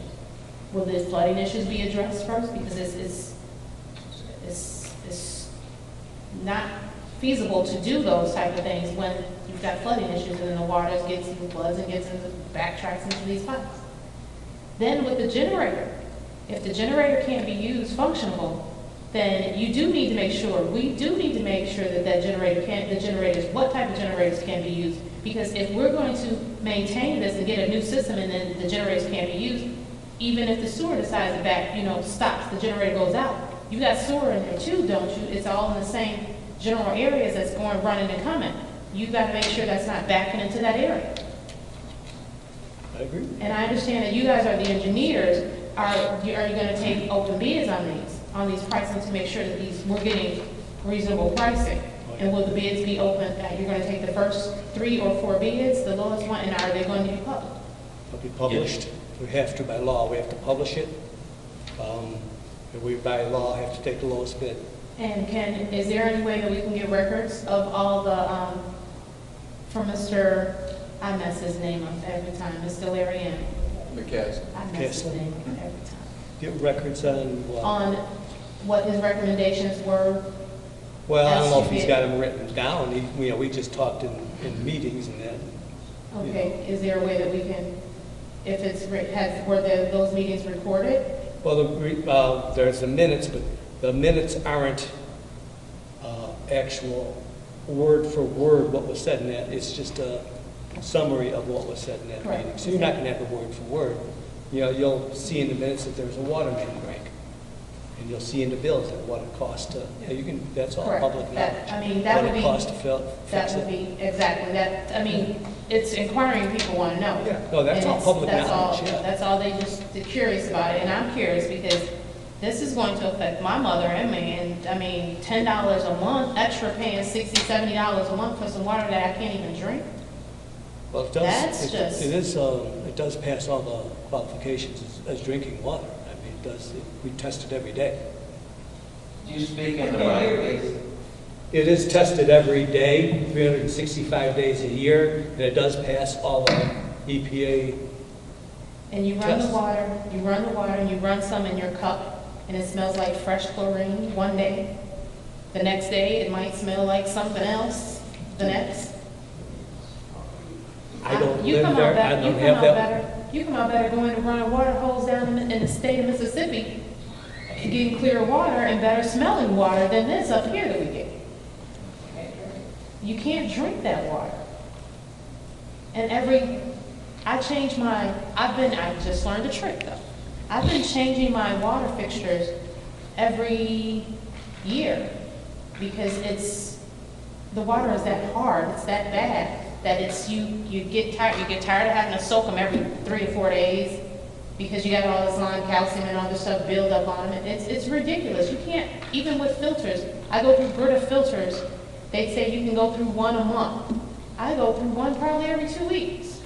Will the flooding issues be addressed first? Because it's not feasible to do those type of things when you've got flooding issues and then the water gets into floods and backtracks into these pipes. Then with the generator, if the generator can't be used functional, then we do need to make sure that what type of generators can be used. Because if we're going to maintain this and get a new system and then the generators can't be used, even if the sewer decides to stops, the generator goes out. You got sewer in there too, don't you? It's all in the same general areas that's going, running and coming. You got to make sure that's not backing into that area. I agree. And I understand that you guys are the engineers. Are you going to take open bids on these pricing to make sure that we're getting reasonable pricing? And will the bids be open, that you're going to take the first 3 or 4 bids, the lowest one, and are they going to be public? They'll be published. Yes. We have to, by law, we have to publish it. And we by law have to take the lowest bid. And is there any way that we can get records of all the, from Mr., I mess his name up every time, Mr. Larry M. McCaskey. I mess his McCaskey. name up every time. Get records on what? On what his recommendations were. Well, I don't know if as he's you got did. them written down. We just talked in meetings and that. Okay, is there a way that we can, if it's, were those meetings recorded? Well, there's the minutes, but the minutes aren't actual word for word what was said in that. It's just a summary of what was said in that Correct. meeting. So you're not going to have a word for word. You know, you'll see in the minutes that there's a water main break. And you'll see in the bills that what it costs to, you can, that's all Correct. public knowledge. That- I mean, that would be- What it costs to fix That would it. be, exactly, that, I mean, it's inquiring people want to know. Yeah, no, that's And all it's- public that's knowledge, all- yeah. That's all, they're curious about it, and I'm curious because this is going to affect my mother and me, and, I mean, $10 a month, extra paying $60, $70 a month for some water that I can't even drink. Well, it does, That's just- it does pass all the qualifications as drinking water. I mean, it does, we test it every day. Do you speak in the right? It is tested every day, 365 days a year, and it does pass all the EPA. And you run the Tests. water, and you run some in your cup, and it smells like fresh chlorine one day. The next day, it might smell like something else, the next. I don't You live come out there, I better- don't have that. You come out better going to run a water hose down in the state of Mississippi, and getting clear water and better smelling water than this up here that we get. You can't drink that water. And I just learned a trick though. I've been changing my water fixtures every year because the water is that hard, it's that bad, that you get tired of having to soak them every 3 to 4 days because you got all this lime calcium and all this stuff build up on them. It's ridiculous. You can't, even with filters, I go through Brita filters, they say you can go through one a month. I go through one probably every 2 weeks.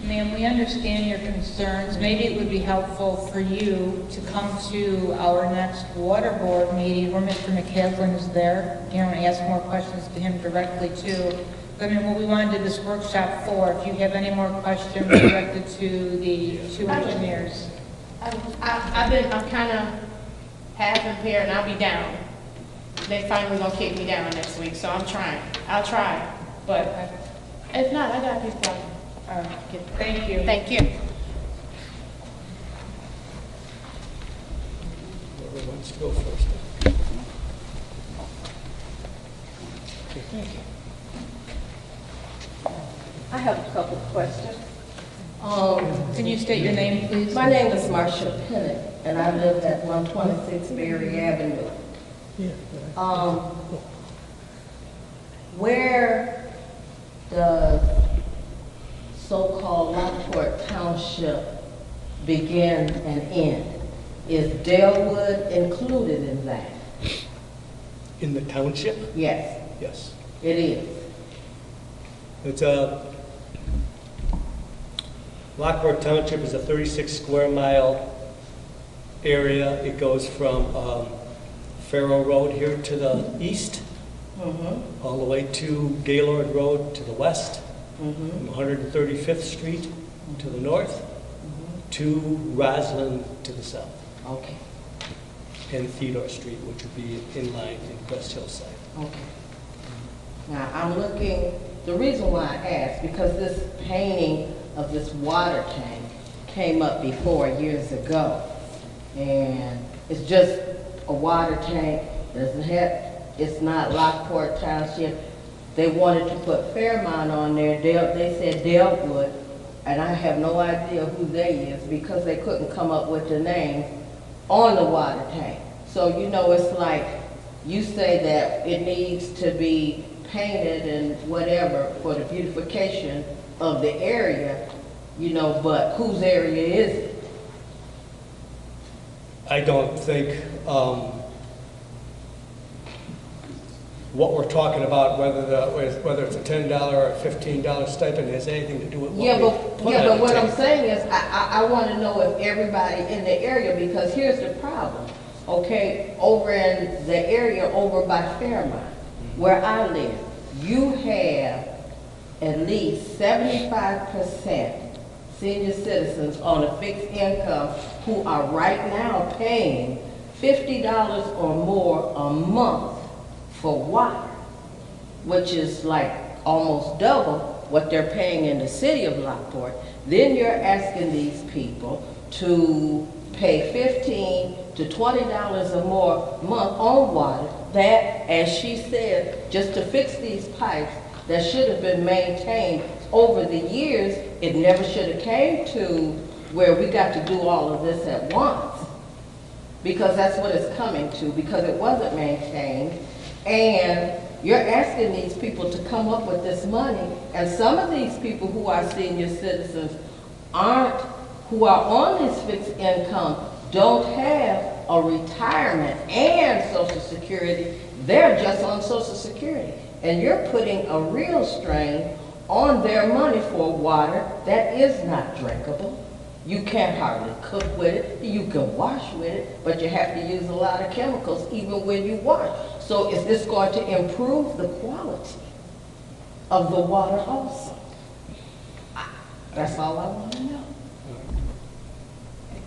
Ma'am, we understand your concerns. Maybe it would be helpful for you to come to our next water board meeting where Mr. McCaslin is there, you know, and ask more questions to him directly too. I mean, what we wanted this workshop for, if you have any more questions directed to the two engineers. I'm kind of half impaired and I'll be down. They finally gonna kick me down next week, so I'm trying. I'll try, but if not, I got people. Thank you. Thank you. Whoever wants to go first. Okay, thank you. I have a couple of questions. Can you state your name, please? My name is Marcia Pennant, and I live at 126 Berry Avenue. Where does so-called Lockport Township begin and end? Is Dalewood included in that? In the township? Yes, Yes. it is. It's Lockport Township is a 36 square mile area. It goes from Farrow Road here to the east, all the way to Gaylord Road to the west, from 135th Street to the north, to Roslyn to the south, Okay, and Theodore Street, which would be in line in Crest Hill side. okay. Now, I'm looking, the reason why I asked, because this painting of this water tank came up before years ago. And it's just a water tank, it's not Lockport Township. They wanted to put Fairmont on there, they said Dalewood, and I have no idea who they is because they couldn't come up with the name on the water tank. So, you know, it's like, you say that it needs to be painted and whatever for the beautification of the area, you know, but whose area is it? I don't think what we're talking about, whether it's a $10 or a $15 stipend, has anything to do with what Yeah, we... but put Yeah, on but the what I'm tank. saying is, I want to know if everybody in the area, because here's the problem, okay? Over in the area over by Fairmont, where I live, you have at least 75% senior citizens on a fixed income who are right now paying $50 or more a month for water, which is like almost double what they're paying in the city of Lockport. Then you're asking these people to pay $15 to $20 or more a month on water, that, as she said, just to fix these pipes that should have been maintained over the years. It never should have came to where we got to do all of this at once, because that's what it's coming to, because it wasn't maintained. And you're asking these people to come up with this money, and some of these people who are senior citizens who are on this fixed income, don't have a retirement and Social Security. They're just on Social Security. And you're putting a real strain on their money for water that is not drinkable. You can't hardly cook with it. You can wash with it, but you have to use a lot of chemicals even when you wash. So is this going to improve the quality of the water also? That's all I want to know.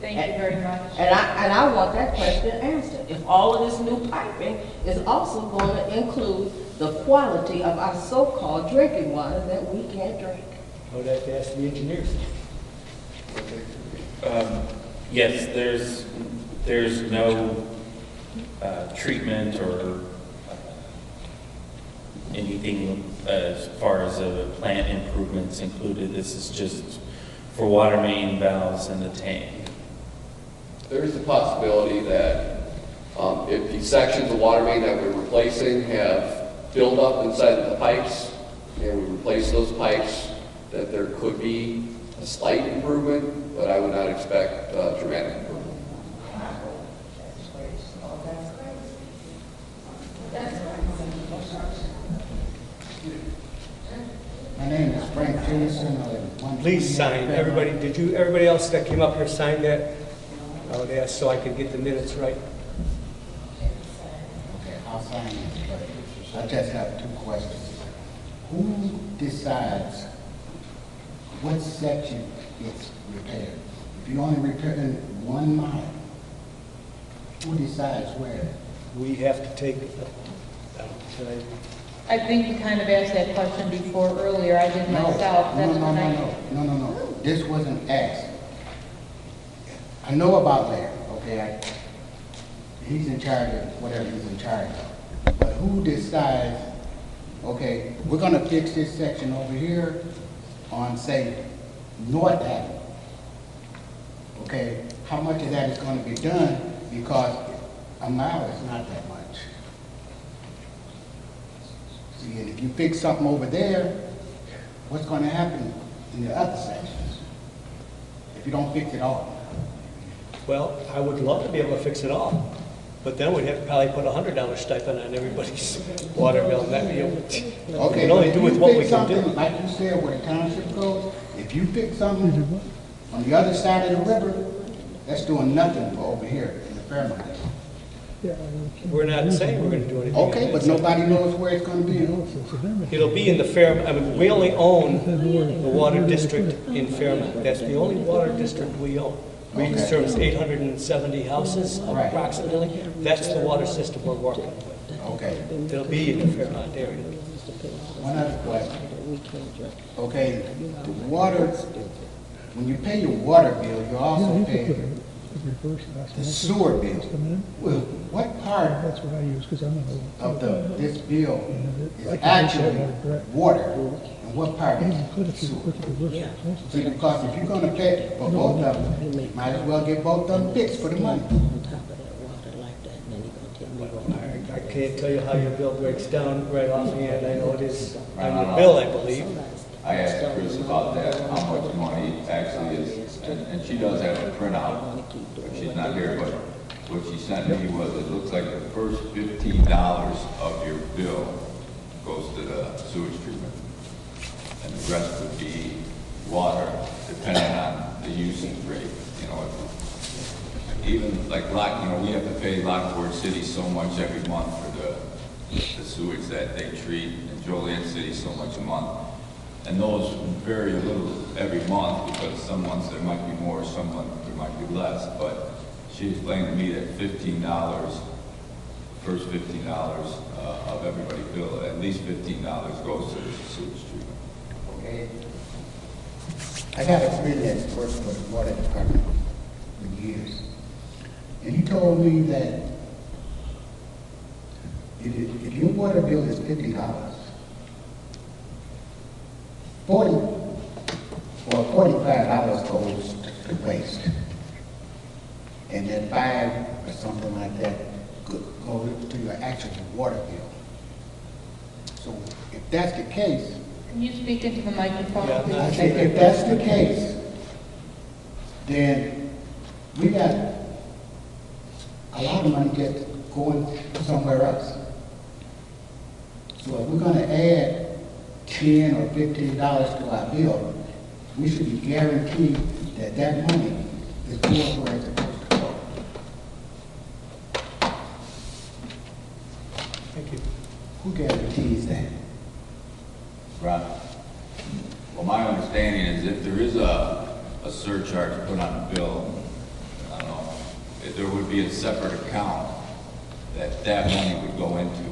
Thank you very much. And I want that question answered. If all of this new piping is also going to include the quality of our so-called drinking water that we can't drink. I would have to ask the engineers. Yes, there's no treatment or anything as far as plant improvements included. This is just for water main valves and the tank. There's the possibility that if these sections of water main that we're replacing have filled up inside of the pipes, and we replace those pipes, that there could be a slight improvement, but I would not expect dramatic improvement. My name is Frank Jason. Please sign. Everybody else that came up here sign that? I would ask so I could get the minutes right. Okay, I'll sign it, but I just have two questions. Who decides what section gets repaired? If you only repair in 1 mile, who decides where? We have to take, I think you kind of asked that question before earlier. I did myself. That's when I. No. This wasn't asked. I know about Larry, okay? He's in charge of whatever he's in charge of. But who decides, okay, we're gonna fix this section over here on, say, North Avenue. Okay, how much of that is gonna be done? Because a mile is not that much. See, and if you fix something over there, what's gonna happen in the other sections? If you don't fix it all. well, I would love to be able to fix it all, but then we'd have to probably put $100 stipend on everybody's water bill. And that'd be we Okay, can only but do if with you what fix we can do. something, like you said, where the township goes, if you fix something on the other side of the river, that's doing nothing for over here in the Fairmont. We're not saying we're going to do anything. Okay, but nobody knows where it's gonna be. It'll be in the Fairmont. I mean, we only own the water district in Fairmont. That's the only water district we own. We Okay. service 870 houses Right. approximately. That's the water system we're working with. Okay, It'll be in the Fairmont area. one other question. Okay, the water, when you pay your water bill, you also pay the sewer bill. Well, what part of this bill is actually water, and what part is sewer? See, because if you're gonna pay for both of them, might as well get both of them fixed for the money. I can't tell you how your bill breaks down right offhand. I know it is on your bill, I believe. I asked Chris about that, how much money actually is, and she does have a printout, but she's not here, but what she sent me was, it looks like the first $15 of your bill goes to the sewage treatment, and the rest would be water depending on the usage rate. You know, even like we have to pay Lockport City so much every month for the sewage that they treat, and Joliet City so much a month. And those vary a little every month because some months there might be more, some months there might be less. But she explained to me that $15, first $15 of everybody's bill, at least $15 goes to the sewage treatment. Okay. I got a friend that's worked for the water department for years. And he told me that if your water bill is $50, 40 or $45 goes to waste. And then 5 or something like that goes to your actual water bill. So if that's the case, Can you speak into the microphone, Yeah, please? I think if that's the case, then we got a lot of money just going somewhere else. So if we're gonna add $10 or $15 to our bill, we should be guaranteed that that money is going where it's supposed to go. Thank you. Who guarantees that? Right. Well, my understanding is if there is a surcharge put on the bill, I don't know, if there would be a separate account that money would go into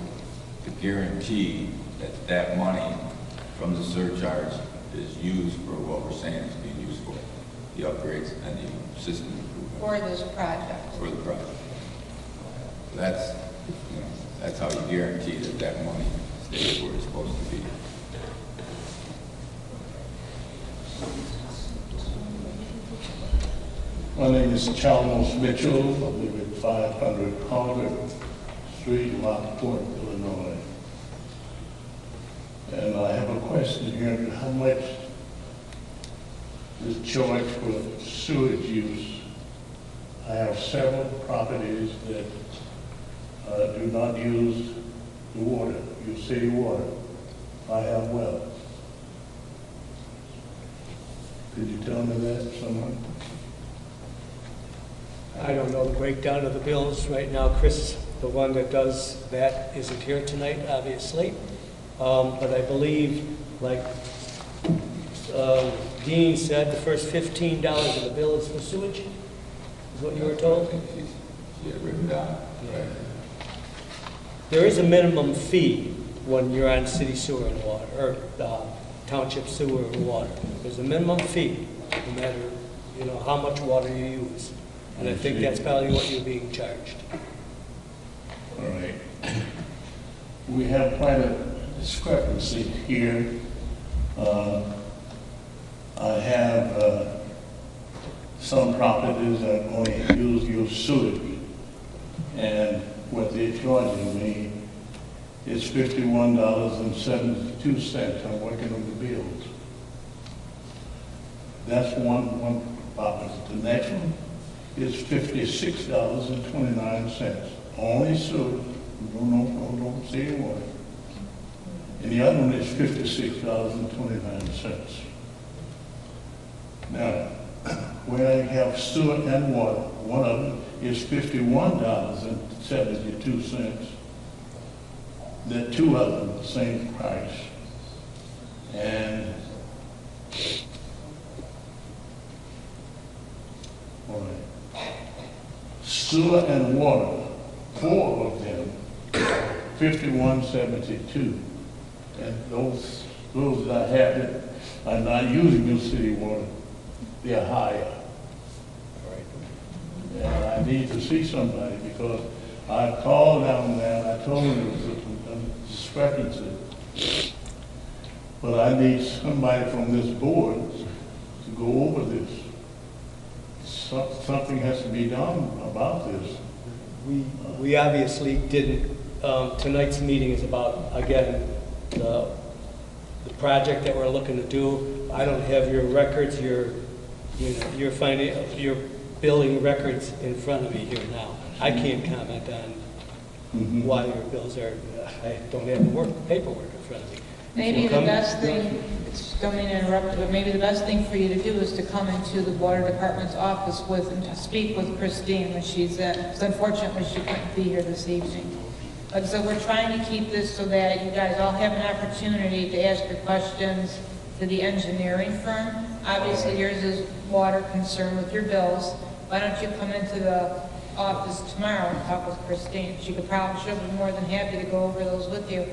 to guarantee that money from the surcharge is used for what we're saying it's being used for, the upgrades and the system improvement. For this project. For the project. That's, that's how you guarantee that money stays where it's supposed to be. My name is Chalmers Mitchell. I live at 500 Harvard Street, Lockport, Illinois. And I have a question here. How much is charged for sewage use? I have several properties that do not use the water, use city water. I have wells. Could you tell me that, someone? I don't know the breakdown of the bills right now. Chris, the one that does that, isn't here tonight, obviously. But I believe, like Dean said, the first $15 of the bill is for sewage, is what you were told? She had written down. Right. There is a minimum fee when you're on city sewer and water, or township sewer and water. There's a minimum fee, no matter, how much water you use. And I think that's probably what you're being charged. All right. We have quite a discrepancy here. I have some properties that only use your sewage, and what they're charging me is $51.72. I'm working on the bills. That's one property. The next one is $56.29. Only sewage, no city water. And the other one is $56.29. Now, where I have sewer and water, one of them is $51.72. The two of them the same price. And all right. Sewer and water, 4 of them, $51.72. And those that I have that are not using new city water, they're higher. And I need to see somebody because I called down there and I told them there was a discrepancy. But I need somebody from this board to go over this. Something has to be done about this. We obviously didn't. Tonight's meeting is about, again, the project that we're looking to do. I don't have your records, your billing records in front of me here now. I can't comment on why your bills are. I don't have the paperwork in front of me. Maybe the Come- best thing, don't mean to interrupt, but maybe the best thing for you to do is to come into the water department's office with, and to speak with Christine when she's in. Because unfortunately, she couldn't be here this evening. Like I said, we're trying to keep this so that you guys all have an opportunity to ask your questions to the engineering firm. Obviously, yours is water concern with your bills. Why don't you come into the office tomorrow and talk with Christine? She'll be more than happy to go over those with you.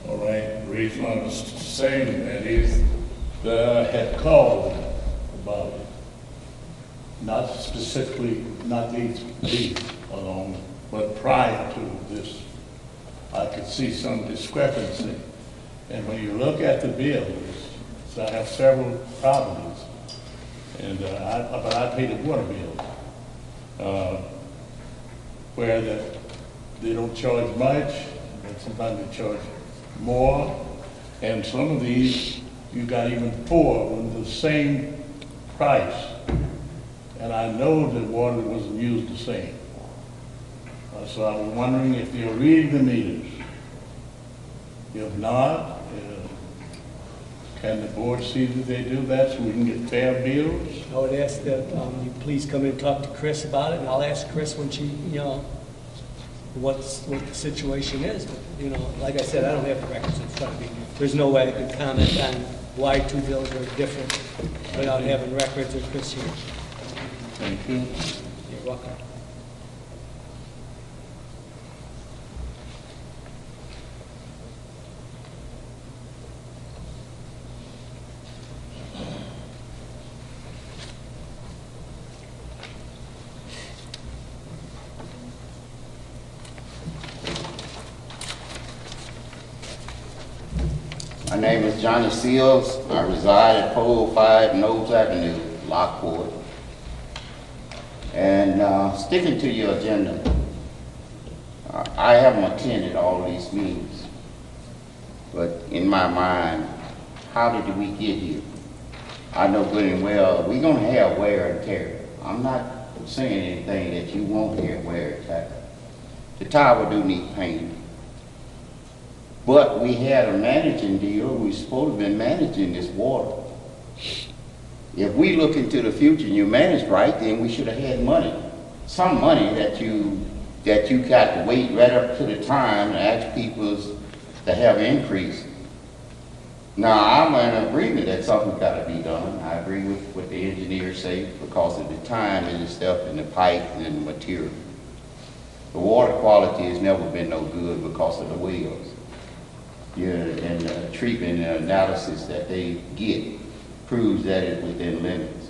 All right, the reason I was saying that is that I had called about it. Not specifically, not these alone, but prior to this, I could see some discrepancy. And when you look at the bills, so I have several properties, and but I pay the water bill, where they don't charge much, and sometimes they charge more, and some of these you got even 4 with the same price, and I know that water wasn't used the same. So I was wondering if you're reading the meters. If not, can the board see that they do that so we can get fair bills? I would ask that you please come in and talk to Chris about it, and I'll ask Chris when she, what the situation is. But, like I said, I don't have the records in front of me. There's no way I could comment on why 2 bills are different without having records or Chris here. Thank you. You're welcome. My name is Johnny Seals. I reside at 405 Knowles Avenue, Lockport. And sticking to your agenda, I haven't attended all these meetings, but in my mind, how did we get here? I know good and well we're going to have wear and tear. I'm not saying anything that you won't have wear and tear. The tower do need painting. But we had a managing deal. We supposed to have been managing this water. If we look into the future and you manage right, then we should have had money. Some money that you got to wait right up to the time to ask people to have an increase. Now, I'm in agreement that something's got to be done. I agree with what the engineers say because of the time and the stuff and the pipe and the material. The water quality has never been no good because of the wells. And the treatment and analysis that they get proves that it's within limits.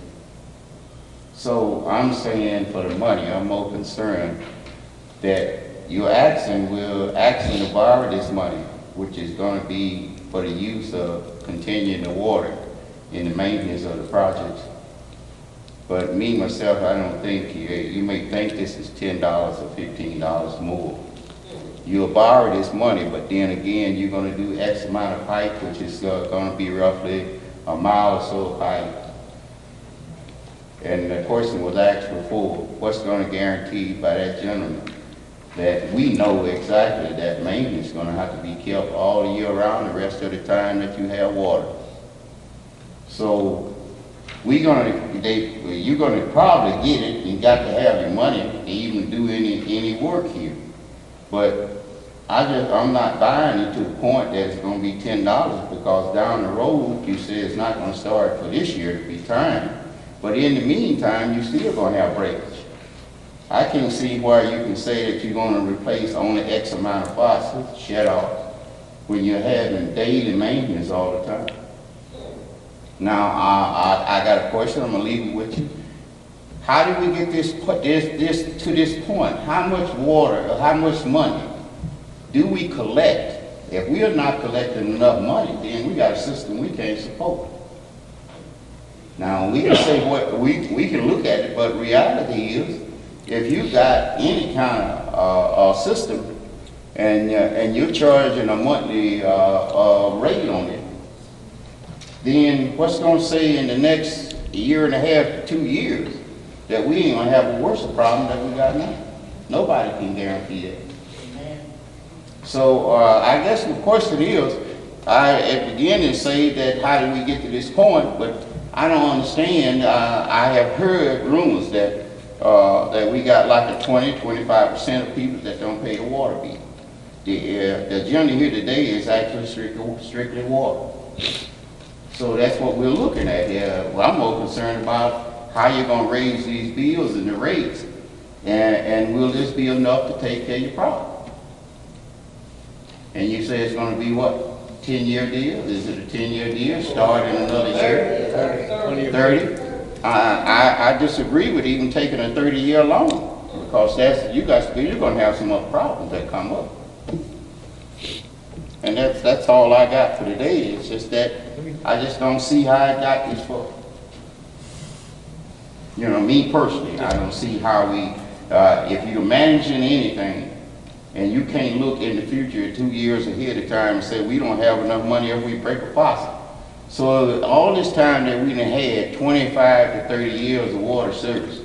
So I'm saying for the money, I'm more concerned that you're asking to borrow this money, which is going to be for the use of continuing the water in the maintenance of the projects. But me, myself, I don't think, you may think this is $10 or $15 more. You'll borrow this money, but then again, you're going to do X amount of pipe, which is going to be roughly a mile or so of pipe. And the question was asked before, what's going to guarantee by that gentleman that we know exactly that maintenance is going to have to be kept all year round the rest of the time that you have water. So you're going to probably get it and got to have your money to even do any work here. But I'm not buying it to the point that it's going to be $10 because down the road you say it's not going to start for this year to be time. But in the meantime, you're still going to have breakage. I can't see why you can say that you're going to replace only X amount of faucets, shut off, when you're having daily maintenance all the time. Now, I got a question. I'm going to leave it with you. How did we get this to this point? How much water, or how much money do we collect? If we are not collecting enough money, then we got a system we can't support. Now, we can say what we can look at it, but reality is, if you got any kind of system and you're charging a monthly rate on it, then what's going to say in the next year and a half to 2 years that we ain't going to have a worse problem than we got now? Nobody can guarantee that. So I guess the question is, I at the beginning say that how did we get to this point, but I don't understand. I have heard rumors that that we got like a 20–25% of people that don't pay the water bill. The agenda here today is actually strictly water. So that's what we're looking at here. Well, I'm more concerned about how you're going to raise these bills and the rates, and will this be enough to take care of your problem? And you say it's going to be what, 10-year deal? Is it a 10-year deal, start in another year? 30? I disagree with even taking a 30-year loan, because you're going to have some other problems that come up. And that's all I got for today. It's just that I just don't see how it got this far. You know, me personally, I don't see how we, if you're managing anything and you can't look in the future 2 years ahead of time and say we don't have enough money if we break a faucet. So all this time that we done had 25 to 30 years of water service,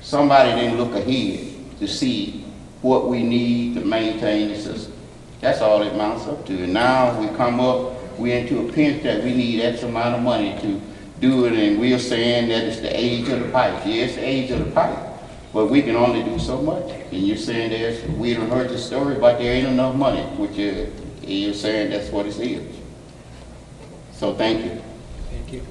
somebody didn't look ahead to see what we need to maintain the system. That's all it amounts up to. And now we come up, we're into a pinch that we need X amount of money to do it, and we're saying that it's the age of the pipe. Yeah, it's the age of the pipe, but we can only do so much. And you're saying we don't heard the story, but there ain't enough money, which you're saying that's what it is. So thank you. Thank you.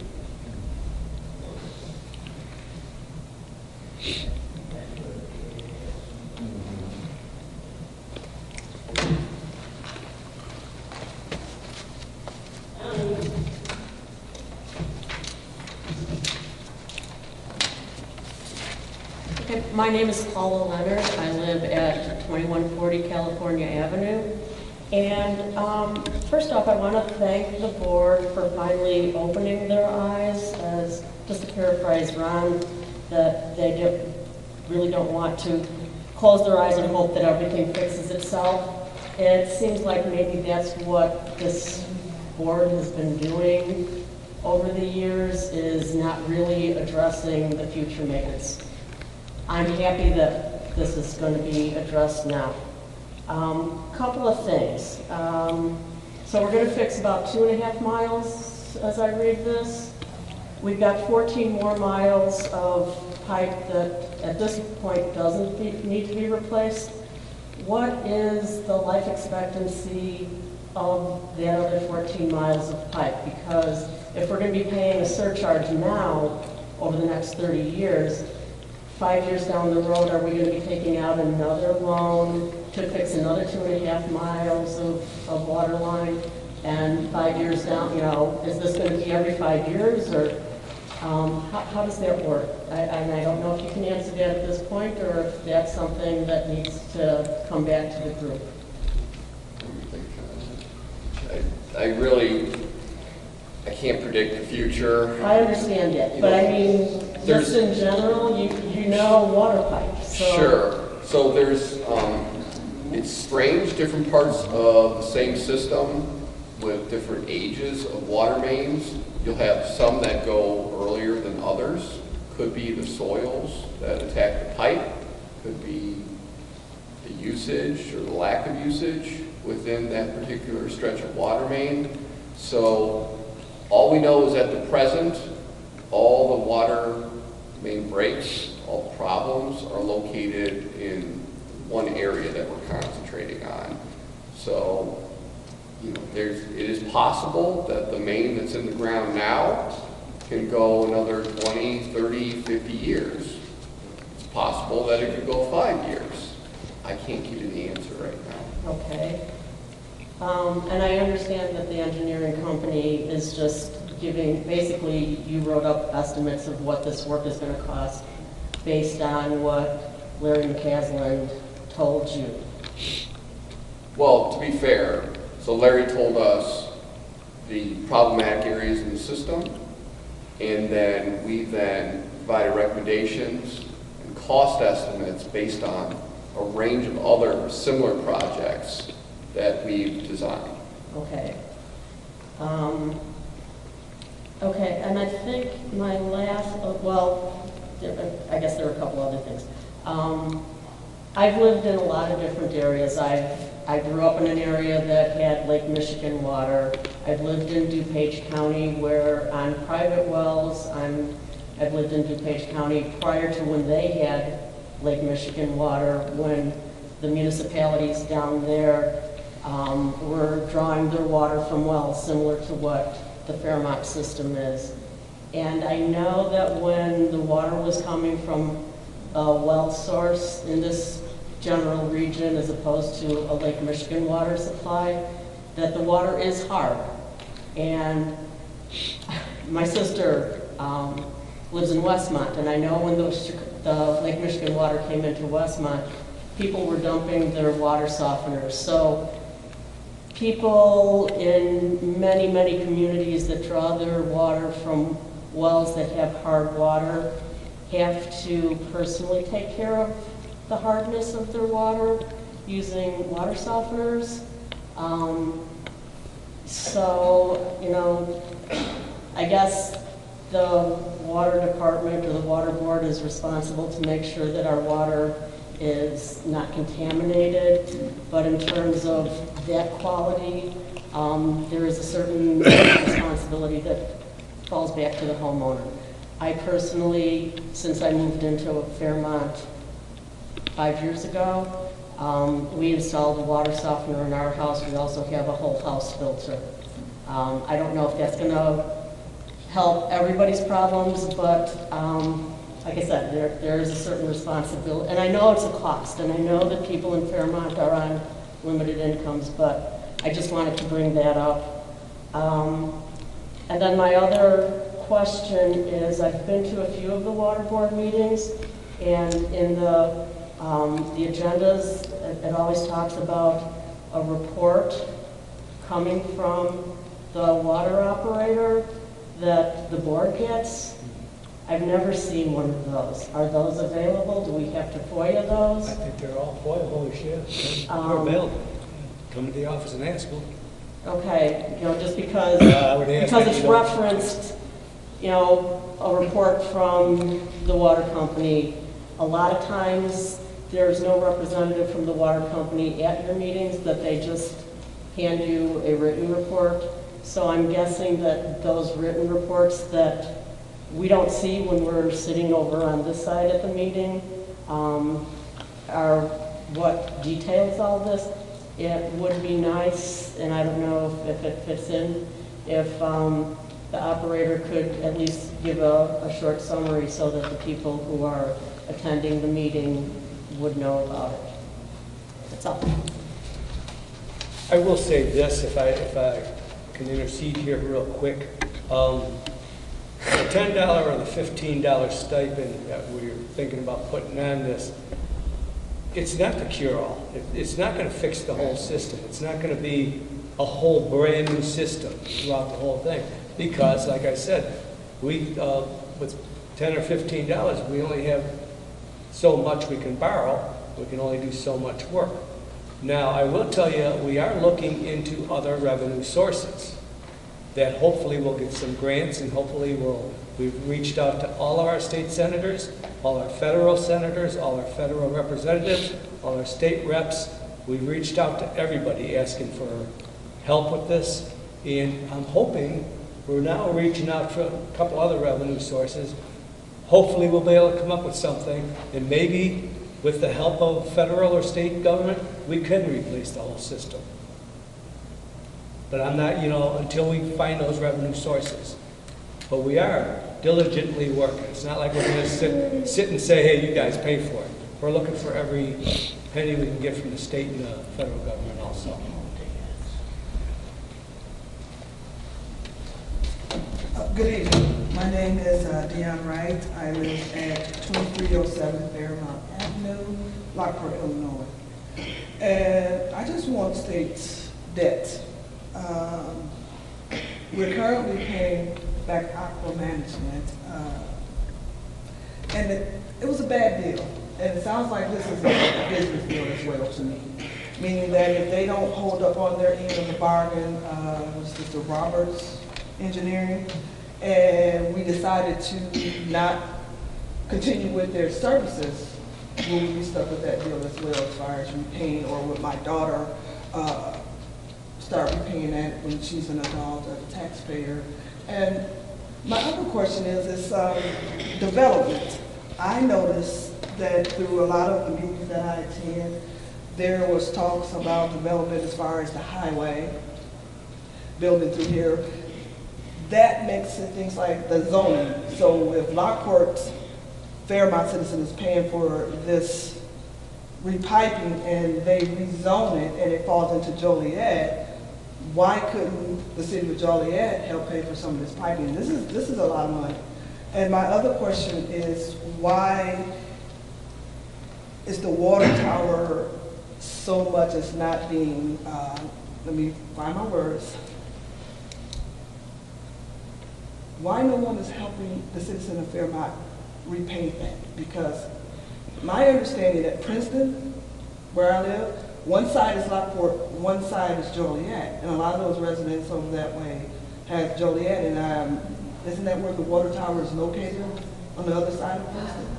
Okay, my name is Paula Leonard. I live at 2140 California Avenue. And first off, I want to thank the board for finally opening their eyes, as just to paraphrase Ron, that they really don't want to close their eyes and hope that everything fixes itself. It seems like maybe that's what this board has been doing over the years, is not really addressing the future maintenance. I'm happy that this is going to be addressed now. Couple of things. So we're going to fix about 2.5 miles as I read this. We've got 14 more miles of pipe that at this point doesn't need to be replaced. What is the life expectancy of that other 14 miles of pipe? Because if we're going to be paying a surcharge now over the next 30 years, 5 years down the road, are we going to be taking out another loan to fix another 2.5 miles of water line? And 5 years down, you know, is this going to be every 5 years, or how does that work? And I don't know if you can answer that at this point, or if that's something that needs to come back to the group. I can't predict the future. I understand that, but I mean, just in general, you know water pipes. So. Sure. So there's, it's strange, different parts of the same system with different ages of water mains. You'll have some that go earlier than others. Could be the soils that attack the pipe. Could be the usage or the lack of usage within that particular stretch of water main. So all we know is at the present, all the water main breaks, all problems are located in one area that we're concentrating on. So, you know, it is possible that the main that's in the ground now can go another 20, 30, 50 years. It's possible that it could go 5 years. I can't give you the answer right now. Okay. And I understand that the engineering company is just giving, basically you wrote up estimates of what this work is going to cost based on what Larry McCaslin told you. Well, to be fair, so Larry told us the problematic areas in the system, and then we then provided recommendations and cost estimates based on a range of other similar projects that we've designed. Okay. Okay, and I think my last, well, I guess there are a couple other things. I've lived in a lot of different areas. I grew up in an area that had Lake Michigan water. I've lived in DuPage County where on private wells, I've lived in DuPage County prior to when they had Lake Michigan water, when the municipalities down there were drawing their water from wells similar to what the Fairmont system is. And I know that when the water was coming from a well source in this general region as opposed to a Lake Michigan water supply, that the water is hard. And my sister lives in Westmont, and I know when the Lake Michigan water came into Westmont, people were dumping their water softeners. So people in many, many communities that draw their water from wells that have hard water have to personally take care of the hardness of their water using water softeners. So, you know, I guess the water department or the water board is responsible to make sure that our water is not contaminated, but in terms of that quality, there is a certain responsibility that falls back to the homeowner. I personally, since I moved into Fairmont 5 years ago, we installed a water softener in our house. We also have a whole house filter. I don't know if that's going to help everybody's problems, but like I said, there is a certain responsibility. And I know it's a cost, and I know that people in Fairmont are on limited incomes, but I just wanted to bring that up. And then my other question is, I've been to a few of the water board meetings, and in the agendas, it always talks about a report coming from the water operator that the board gets. I've never seen one of those. Are those available? Do we have to FOIA those? I think they're all FOIA, shit. They're available. Come to the office and ask them. Okay, you know, just because because it's referenced, you know, a report from the water company. A lot of times, there's no representative from the water company at your meetings, that they just hand you a written report. So I'm guessing that those written reports that we don't see when we're sitting over on this side at the meeting are what details all this. It would be nice, and I don't know if it fits in, if the operator could at least give a short summary so that the people who are attending the meeting would know about it. That's all. I will say this, if I can intercede here real quick. The $10 or the $15 stipend that we're thinking about putting on this, it's not the cure-all. It's not going to fix the whole system. It's not going to be a whole brand new system throughout the whole thing. Because, like I said, with $10 or $15, we only have so much we can borrow. We can only do so much work. Now, I will tell you, we are looking into other revenue sources that hopefully we'll get some grants, and hopefully we've reached out to all of our state senators, all our federal senators, all our federal representatives, all our state reps. We've reached out to everybody asking for help with this, and I'm hoping we're now reaching out to a couple other revenue sources. Hopefully we'll be able to come up with something, and maybe with the help of federal or state government, we can replace the whole system. But I'm not, until we find those revenue sources. But we are diligently working. It's not like we're going to sit and say, hey, you guys pay for it. We're looking for every penny we can get from the state and the federal government also. Good evening. My name is Deanne Wright. I live at 2307 Fairmount Avenue, Lockport, Illinois. And I just want to state that we're currently paying back Aqua Management, and it was a bad deal. And it sounds like this is a business deal as well to me, meaning that if they don't hold up on their end of the bargain, was Mr. Roberts Engineering, and we decided to not continue with their services, will we be stuck with that bill as well as far as repaying, or would my daughter start repaying that when she's an adult or a taxpayer? And my other question is development. I noticed that through a lot of the meetings that I attend, there was talks about development as far as the highway, building through here. That makes it things like the zoning. So if Lockport, Fairmont citizen is paying for this repiping and they rezone it and it falls into Joliet, why couldn't the city of Joliet help pay for some of this piping? This is a lot of money. And my other question is, why is the water tower so much as not being, let me find my words, why no one is helping the citizen of Fairmont repay that? Because my understanding at Princeton, where I live, one side is Lockport, one side is Joliet, and a lot of those residents over that way have Joliet, and isn't that where the water tower is located, on the other side of Princeton?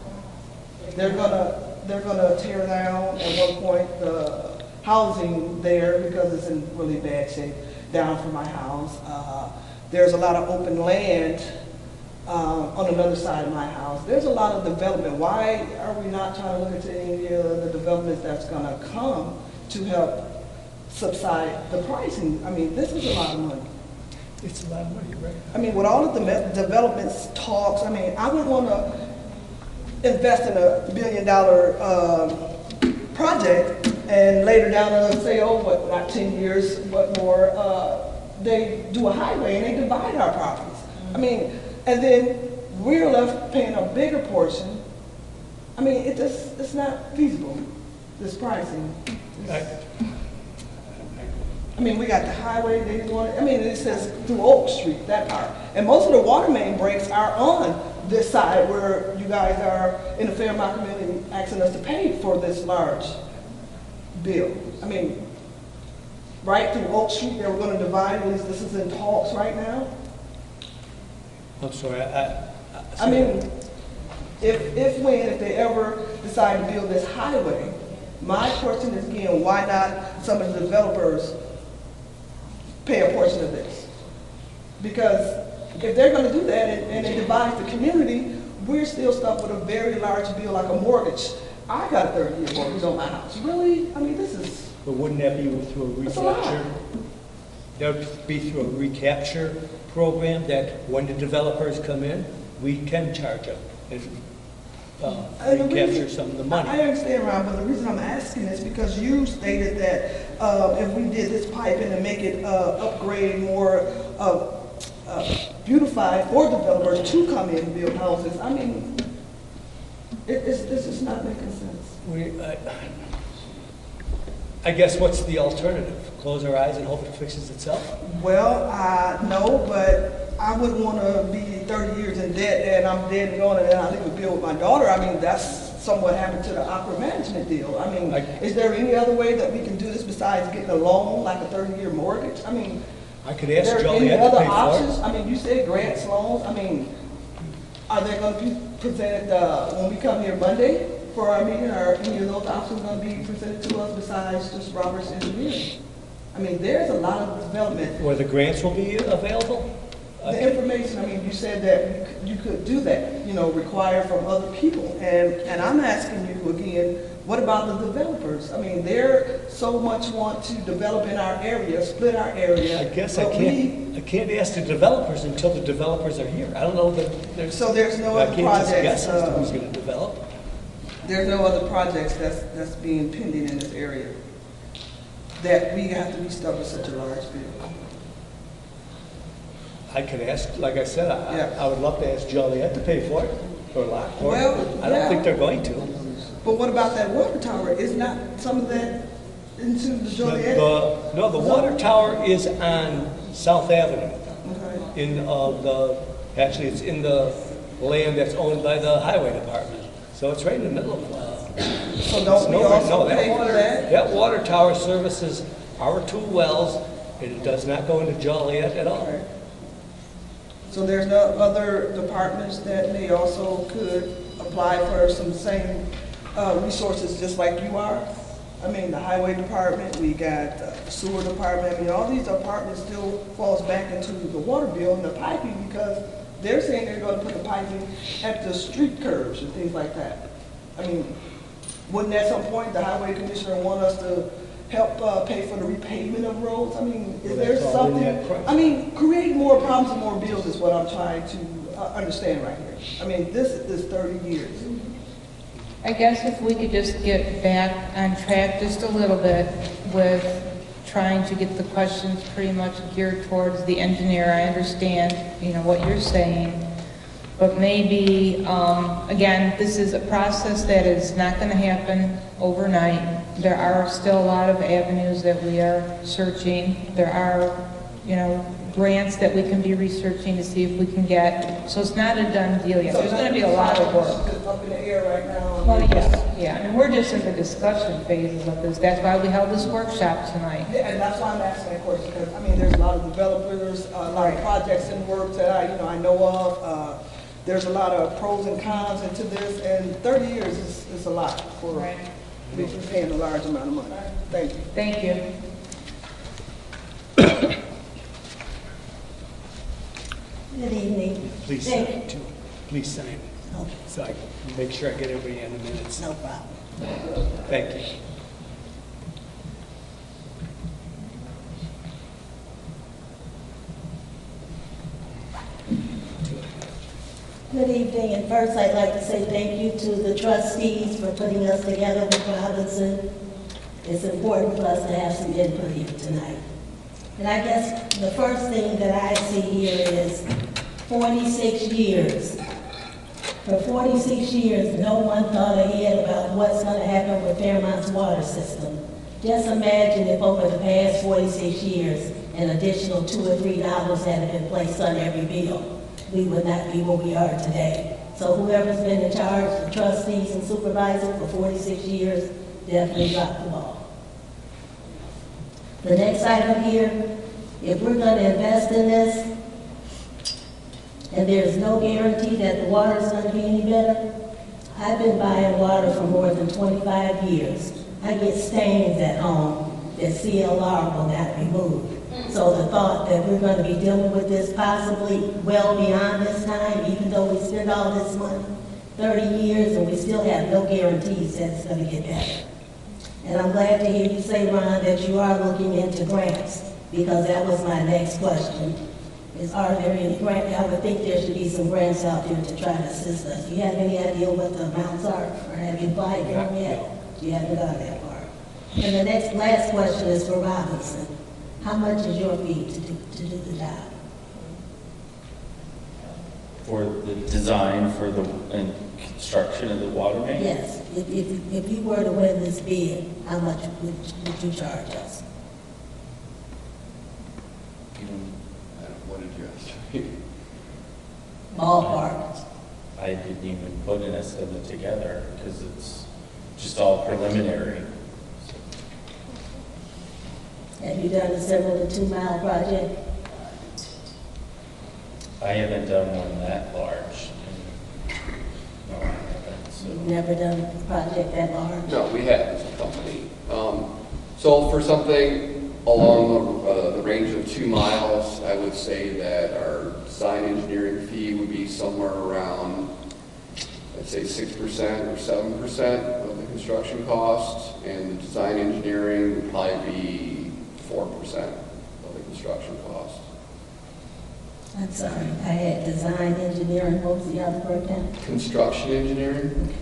They're gonna tear down at one point the housing there because it's in really bad shape down from my house. There's a lot of open land on another side of my house. There's a lot of development. Why are we not trying to look into any of the developments that's gonna come to help subside the pricing? I mean, this is a lot of money. It's a lot of money, right? I mean, with all of the developments talks, I mean, I would want to invest in $1 billion project and later down the say, oh, what, not 10 years, what more, they do a highway and they divide our properties. I mean, and then we're left paying a bigger portion. I mean, it's not feasible, this pricing. I mean, we got the highway, they didn't want it. I mean, it says through Oak Street, that part. And most of the water main breaks are on this side where you guys are in the Fairmont community asking us to pay for this large bill. I mean, right through Oak Street, they were going to divide, at least this is in talks right now. I'm sorry, I mean, if they ever decide to build this highway, my question is again, why not some of the developers pay a portion of this? Because if they're going to do that and it divides the community, we're still stuck with a very large bill like a mortgage. I got a 30-year mortgage on my house. Really? I mean, this is... But wouldn't that be through a recapture? That would be through a recapture program that when the developers come in, we can charge them and recapture some of the money. I understand, Ron, but the reason I'm asking is because you stated that if we did this piping and make it upgrade more beautified for developers to come in and build houses, I mean, this is not making sense. I guess what's the alternative? Close our eyes and hope it fixes itself? Well, no, but I wouldn't want to be 30 years in debt and I'm dead and gone and then I leave a bill with my daughter. I mean, that's somewhat happened to the opera management deal. I mean, is there any other way that we can do this besides getting a loan, like a 30-year mortgage? I mean, I could ask are there Joliet any to other pay options? for it. I mean, you said grants, loans. I mean, are they going to be presented when we come here Monday for our meeting? Are any of those options going to be presented to us besides just Robert's engineering? I mean, there's a lot of development. Where the grants will be available? The information, I mean, you said that you could do that, you know, require from other people. And I'm asking you again, what about the developers? I mean, they're so much want to develop in our area, split our area. I guess I can't ask the developers until the developers are here. I don't know that there's... So there's no other projects. I can't just guess as to who's going to develop. There's no other projects that's being pending in this area that we have to be stuck with such a large bill. I could ask, like I said, I would love to ask Joliet to pay for it, or Lockport. Well, I don't think they're going to. But what about that water tower? Is not some of that into the Joliet? No, the water tower is on South Avenue. Okay. Actually, it's in the land that's owned by the highway department. So it's right in the middle of So don't we also pay for that? That water tower services our two wells, and it does not go into Joliet at all. Right. So there's no other departments that may also could apply for some same resources just like you are. I mean, the highway department, we got the sewer department, I mean, all these departments still falls back into the water bill and the piping because they're saying they're gonna put the piping at the street curbs and things like that. I mean, wouldn't at some point the highway commissioner want us to help pay for the repavement of roads? I mean, is there something, I mean, create more problems and more bills is what I'm trying to understand right here. I mean, this is 30 years. I guess if we could just get back on track just a little bit with trying to get the questions pretty much geared towards the engineer. I understand, you know, what you're saying, but maybe, again, this is a process that is not going to happen overnight. There are still a lot of avenues that we are searching. There are, you know, grants that we can be researching to see if we can get. So it's not a done deal yet. There's going to be a lot of work. It's up in the air right now. Well, yeah. I mean, we're just in the discussion phases of this. That's why we held this workshop tonight. Yeah, and that's why I'm asking that question, because, I mean, there's a lot of developers, a lot of projects in work that I know of. There's a lot of pros and cons into this, and 30 years is a lot for paying a large amount of money. Thank you. Thank you. Good evening. Please sign, too. Please sign. Okay. So I can make sure I get everybody in the minutes. No problem. Thank you. Good evening, and first I'd like to say thank you to the trustees for putting us together with Robinson. It's important for us to have some input here tonight. And I guess the first thing that I see here is 46 years. For 46 years, no one thought ahead about what's going to happen with Fairmont's water system. Just imagine if over the past 46 years, an additional $2 or $3 had been placed on every bill. We would not be where we are today. So whoever's been in charge, the trustees and supervisors for 46 years, definitely dropped the ball. The next item here, if we're going to invest in this, and there's no guarantee that the water is going to be any better, I've been buying water for more than 25 years. I get stains at home that CLR will not remove. So the thought that we're going to be dealing with this possibly well beyond this time, even though we spend all this money, 30 years, and we still have no guarantees that it's going to get better. And I'm glad to hear you say, Ron, that you are looking into grants, because that was my next question. Are there any grants? I would think there should be some grants out there to try to assist us. Do you have any idea what the amounts are, or have you applied for them yet? You haven't gone that far. And the last question is for Robinson. How much is your fee to do the job? For the design for the and construction of the water main? Yes. If you were to win this bid, how much would you charge us? What did you ask? Ballpark. I didn't even put an estimate together because it's just all preliminary. Have you done a similar 2-mile project? I haven't done one that large. No, I haven't. So. You've never done a project that large? No, we have as a company. So for something along the range of 2 miles, I would say that our design engineering fee would be somewhere around, I'd say 6% or 7% of the construction cost, and the design engineering would probably be 4% of the construction cost. I'm sorry, I had design engineering, what was the other breakdown? Construction engineering?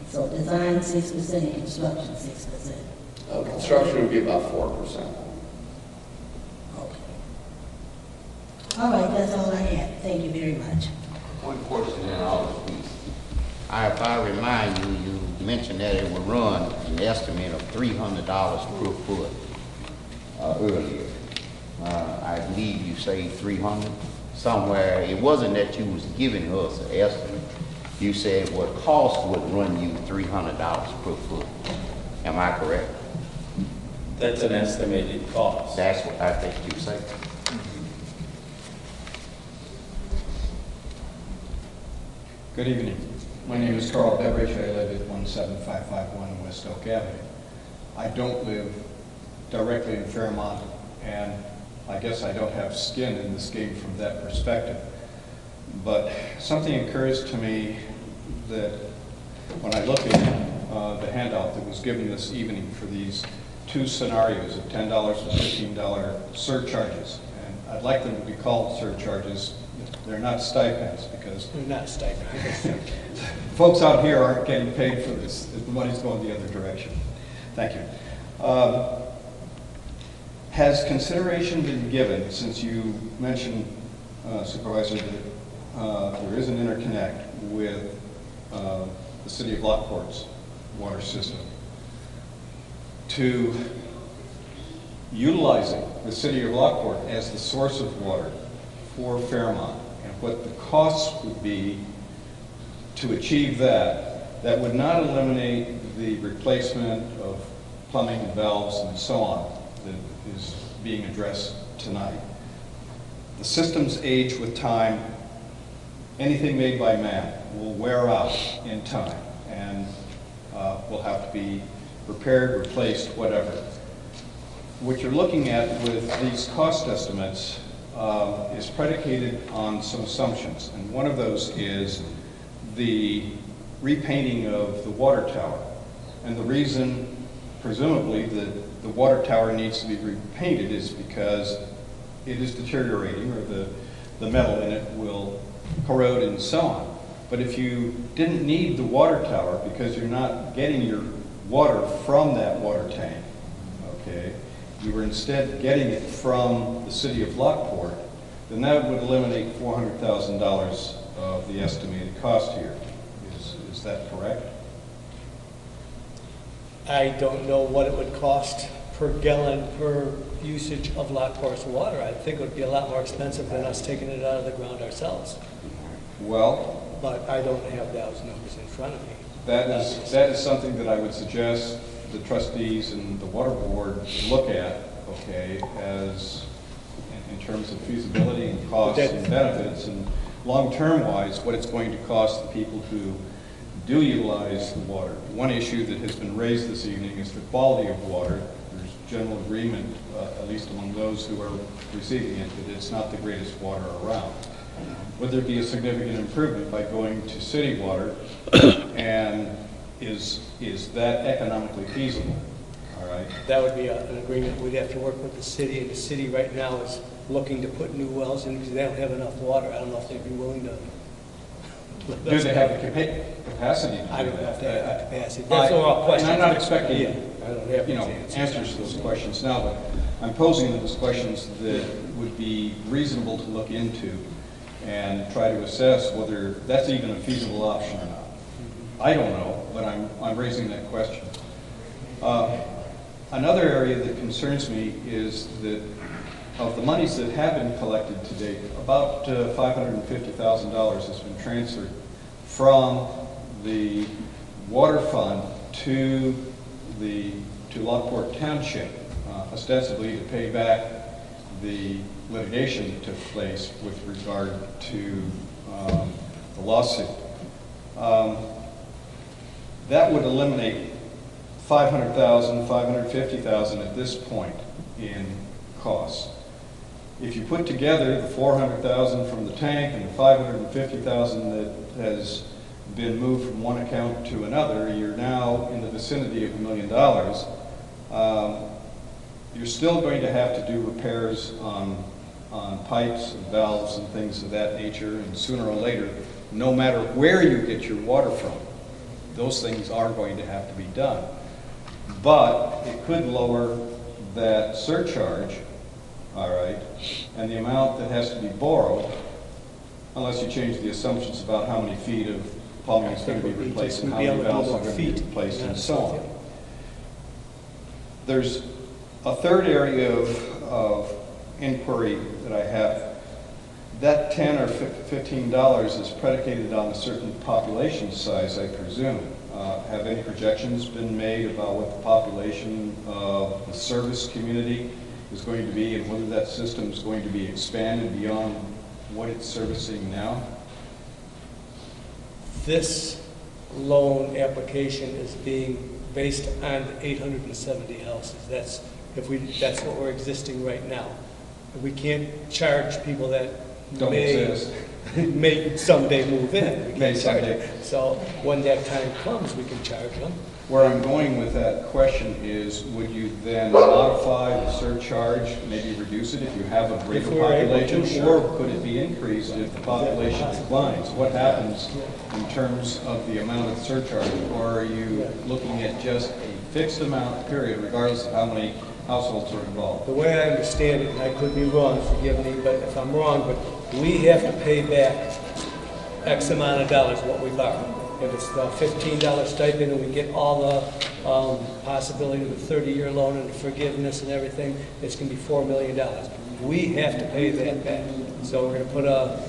So design 6% and construction 6%. Construction would be about 4%. All right, that's all I had. Thank you very much. One question in all this piece. If I remind you, you mentioned that it would run an estimate of $300 per foot earlier. I believe you say 300 somewhere. It wasn't that you was giving us an estimate. You said what cost would run you $300 per foot. Am I correct? That's an estimated cost. That's what I think you said. Good evening. My name is Carl Beveridge. I live at 17551 West Oak Avenue. I don't live directly in Fairmont, and I guess I don't have skin in this game from that perspective. But something occurs to me that when I look at the handout that was given this evening for these two scenarios of $10 and $15 surcharges, and I'd like them to be called surcharges. They're not stipends, because They're not stipends. folks out here aren't getting paid for this. The money's going the other direction. Thank you. Has consideration been given, since you mentioned, Supervisor, that there is an interconnect with the City of Lockport's water system, to utilizing the City of Lockport as the source of water for Fairmont, and what the costs would be to achieve that, that would not eliminate the replacement of plumbing and valves and so on that is being addressed tonight. The systems age with time. Anything made by man will wear out in time and will have to be repaired, replaced, whatever. What you're looking at with these cost estimates is predicated on some assumptions, and one of those is the repainting of the water tower. And the reason, presumably, that the water tower needs to be repainted is because it is deteriorating, or the metal in it will corrode and so on. But if you didn't need the water tower because you're not getting your water from that water tank, okay, you were instead getting it from the City of Lockport, then that would eliminate $400,000 of the estimated cost here. Is that correct? I don't know what it would cost per gallon per usage of Lockport's water. I think it would be a lot more expensive than us taking it out of the ground ourselves. Well, but I don't have those numbers in front of me. That is something that I would suggest the trustees and the water board look at, okay, as in terms of feasibility and costs and benefits, and long-term wise, what it's going to cost the people who do utilize the water. One issue that has been raised this evening is the quality of water. There's general agreement, at least among those who are receiving it, that it's not the greatest water around. Would there be a significant improvement by going to city water, and is that economically feasible? All right. That would be an agreement. We'd have to work with the city, and the city right now is looking to put new wells in because they don't have enough water. I don't know if they'd be willing to. Do they have the capacity to do that? I don't know if they have the capacity. That's all questions. And I'm not expecting I don't have answers to those questions now, but I'm posing those questions that would be reasonable to look into and try to assess whether that's even a feasible option or not. I don't know, but I'm raising that question. Another area that concerns me is that of the monies that have been collected to date, about $550,000 has been transferred from the water fund to Lockport Township, ostensibly to pay back the litigation that took place with regard to the lawsuit. That would eliminate $500,000, $550,000 at this point in costs. If you put together the $400,000 from the tank and the $550,000 that has been moved from one account to another, you're now in the vicinity of $1 million. You're still going to have to do repairs on pipes and valves and things of that nature, and sooner or later, no matter where you get your water from, those things are going to have to be done. But it could lower that surcharge, all right, and the amount that has to be borrowed, unless you change the assumptions about how many feet of plumbing is going to be replaced and how many valves are going to be replaced and so on. There's a third area of inquiry that I have. That $10 or $15 is predicated on a certain population size, I presume. Have any projections been made about what the population of the service community is going to be, and whether that system is going to be expanded beyond what it's servicing now? This loan application is being based on 870 houses. That's what we're existing right now. We can't charge people that Don't exist. may someday move in. We May can't charge someday. them. So when that time comes, we can charge them. Where I'm going with that question is, would you then modify the surcharge, maybe reduce it if you have a greater If we're able to, population? sure. Or could it be increased if the population declines? What happens in terms of the amount of surcharge? Or are you looking at just a fixed amount, period, regardless of how many households are involved? The way I understand it, and I could be wrong, forgive me, but if I'm wrong, but we have to pay back X amount of dollars what we borrow. If it's the $15 stipend and we get all the possibility of a 30-year loan and the forgiveness and everything, it's going to be $4 million. We have to pay that back. So we're going to put a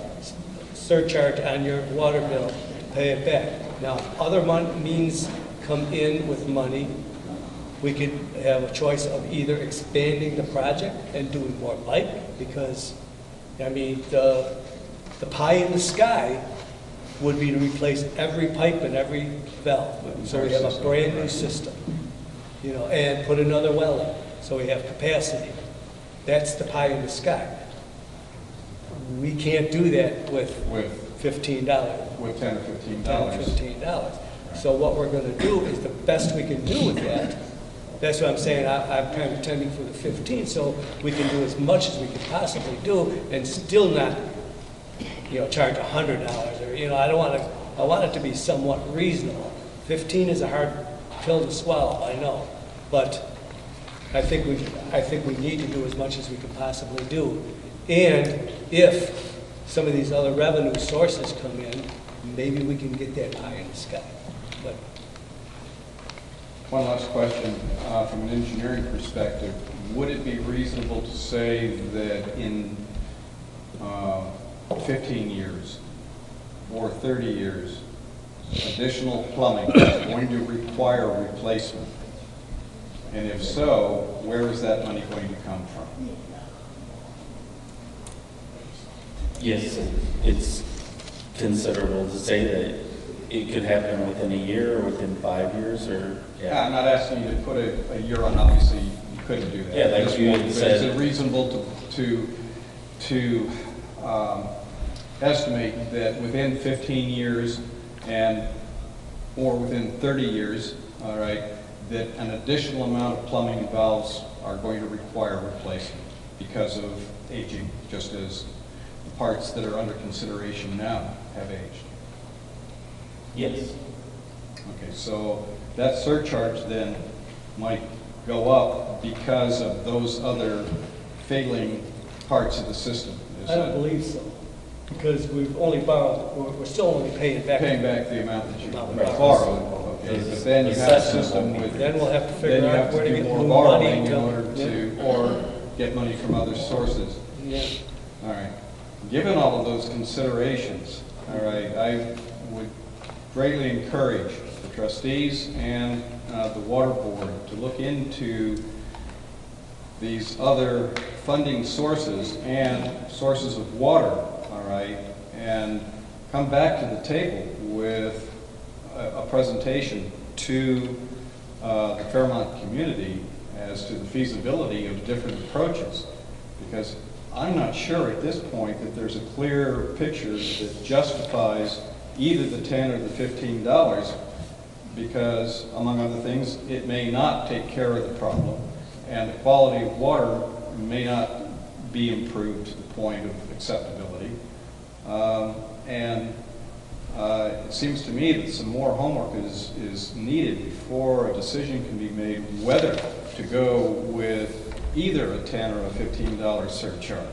surcharge on your water bill to pay it back. Now, if other means come in with money, we could have a choice of either expanding the project and doing more pipe, because, I mean, the pie in the sky would be to replace every pipe and every valve. So we have a brand new system, you know, and put another well in, so we have capacity. That's the pie in the sky. We can't do that with $15. With $10 or $15. $10 or $15. So what we're going to do is the best we can do with that. That's what I'm saying. I'm kind of tending for the 15, so we can do as much as we can possibly do and still not, you know, charge $100 or, you know, I want it to be somewhat reasonable. 15 is a hard pill to swallow, I know, but I think we need to do as much as we can possibly do. And if some of these other revenue sources come in, maybe we can get that pie in the sky. But one last question from an engineering perspective. Would it be reasonable to say that in 15 years or 30 years, additional plumbing is going to require replacement? And if so, where is that money going to come from? Yes, it's considerable to say that it could happen within a year or within 5 years, or, Yeah, I'm not asking you to put a year on, obviously, you couldn't do that. Yeah, like Just you one, had but said. Is it reasonable to estimate that within 15 years or within 30 years, all right, that an additional amount of plumbing and valves are going to require replacement because of aging, just as the parts that are under consideration now have aged? Yes. Okay, so that surcharge then might go up because of those other failing parts of the system. I don't believe so, because we've only borrowed, we're still only paying back. Paying back the amount that you Amount borrowed, okay, but then you have a system with. Then we'll have to Then figure you out have where to to do get more more money borrowing in to- order to, or get money from other sources. Yeah. All right. Given all of those considerations, all right, I would greatly encourage the trustees and the water board to look into these other funding sources and sources of water, all right, and come back to the table with a presentation to the Fairmont community as to the feasibility of different approaches. Because I'm not sure at this point that there's a clear picture that justifies either the $10 or the $15, because, among other things, it may not take care of the problem, and the quality of water may not be improved to the point of acceptability. It seems to me that some more homework is needed before a decision can be made whether to go with either a $10 or a $15 surcharge.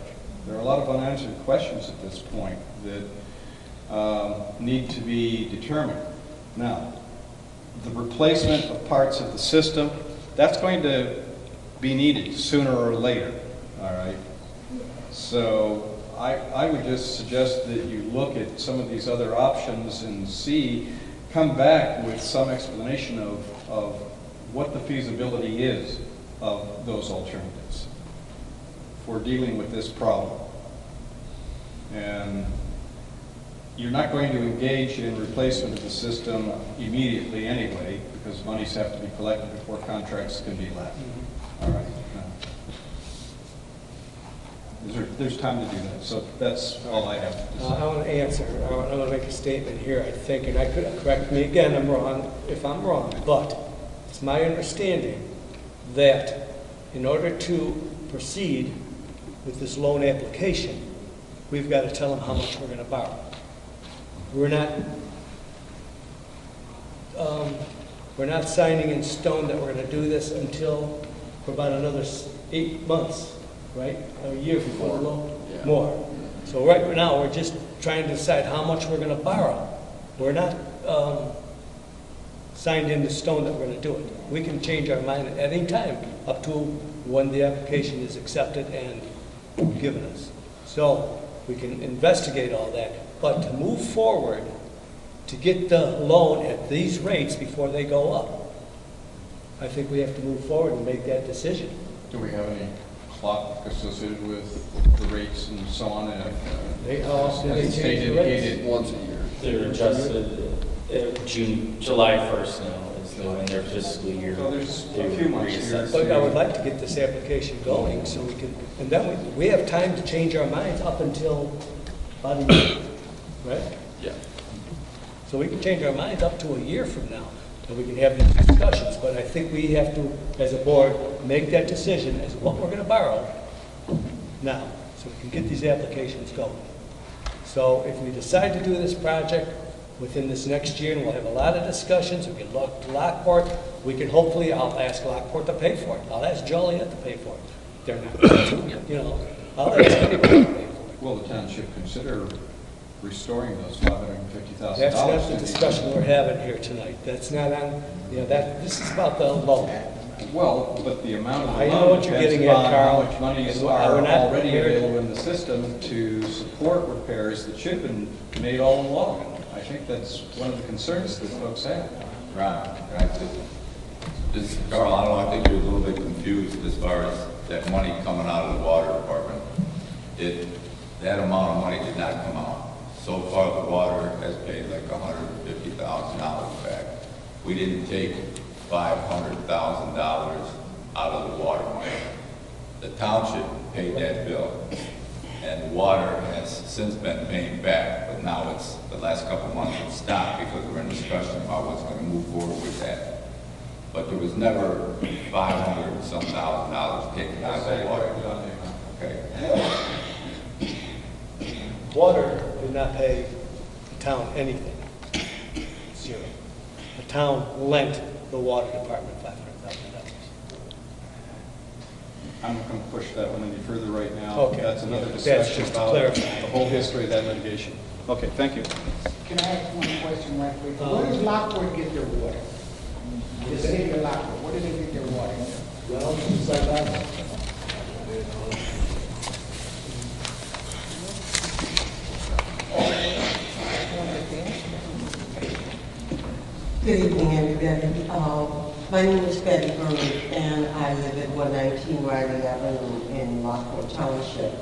There are a lot of unanswered questions at this point that need to be determined. Now, the replacement of parts of the system, that's going to be needed sooner or later, all right? So I would just suggest that you look at some of these other options and come back with some explanation of what the feasibility is of those alternatives for dealing with this problem. And you're not going to engage in replacement of the system immediately anyway, because monies have to be collected before contracts can be let. All right. There's time to do that, so that's all I have to say. I want to answer, I want to make a statement here, I think, and I could correct me again, I'm wrong, if I'm wrong, but it's my understanding that in order to proceed with this loan application, we've got to tell them how much we're going to borrow. We're not signing in stone that we're going to do this until for about another 8 months, right? A year before the loan? Yeah. More. So right now, we're just trying to decide how much we're going to borrow. We're not signed into stone that we're going to do it. We can change our mind at any time up to when the application is accepted and given us. So we can investigate all that. But to move forward, to get the loan at these rates before they go up, I think we have to move forward and make that decision. Do we have any clock associated with the rates and so on? They change the rates? Once a year. They're adjusted July 1st now is when their fiscal year. So there's a few months here. But I would like to get this application going so we can, and then we have time to change our minds up until about a year, right? Yeah. So we can change our minds up to a year from now, and we can have these discussions. But I think we have to, as a board, make that decision as what we're going to borrow now, so we can get these applications going. So if we decide to do this project within this next year, and we'll have a lot of discussions, we can look to Lockport, we can hopefully, I'll ask Lockport to pay for it. I'll ask Joliet to pay for it. They're not going to, you know. I'll ask anybody to pay for it. Will the township consider restoring those $550,000? That's not the discussion we're having here tonight. That's not on, you know, this is about the loan. Well, but the amount of the I know loan what you're depends getting at, upon Carl. how much monies And are we're not already here- available in the system to support repairs that should have been made all along. I think that's one of the concerns that folks have. Right. Carl, I don't know, I think you're a little bit confused as far as that money coming out of the water department. That amount of money did not come out. So far, the water has paid like $150,000 back. We didn't take $500,000 out of the water money. The township paid that bill, and the water has since been paying back, but now it's, the last couple of months it's stopped because we're in discussion about what's going to move forward with that. But there was never $500,000 taken out of the water. Okay. Water did not pay the town anything. Zero. The town lent the water department $500,000. I'm not going to push that one any further right now. Okay. That's another Yeah, that's discussion just to about clarify. the whole history of that litigation. Okay, thank you. Can I ask one question right quick? Where does Lockport get their water? The city of Lockport, where do they get their water? Well, it's like that. Good evening, everybody. My name is Betty Bird, and I live at 119 Riley Avenue in Lockport Township.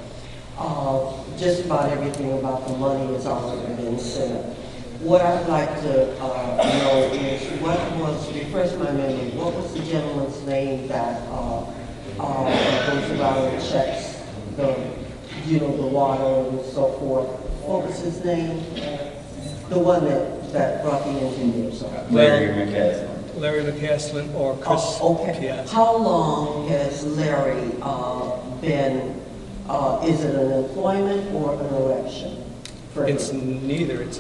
Just about everything about the money has already been said. What I'd like to know is what was, refresh my memory, what was the gentleman's name that goes around and checks the water and so forth? What was his name? The one that brought the engineers on. Larry McCaslin. Larry McCaslin or Chris. Oh, okay. Yes. How long has Larry been, is it an employment or an election? It's neither. It's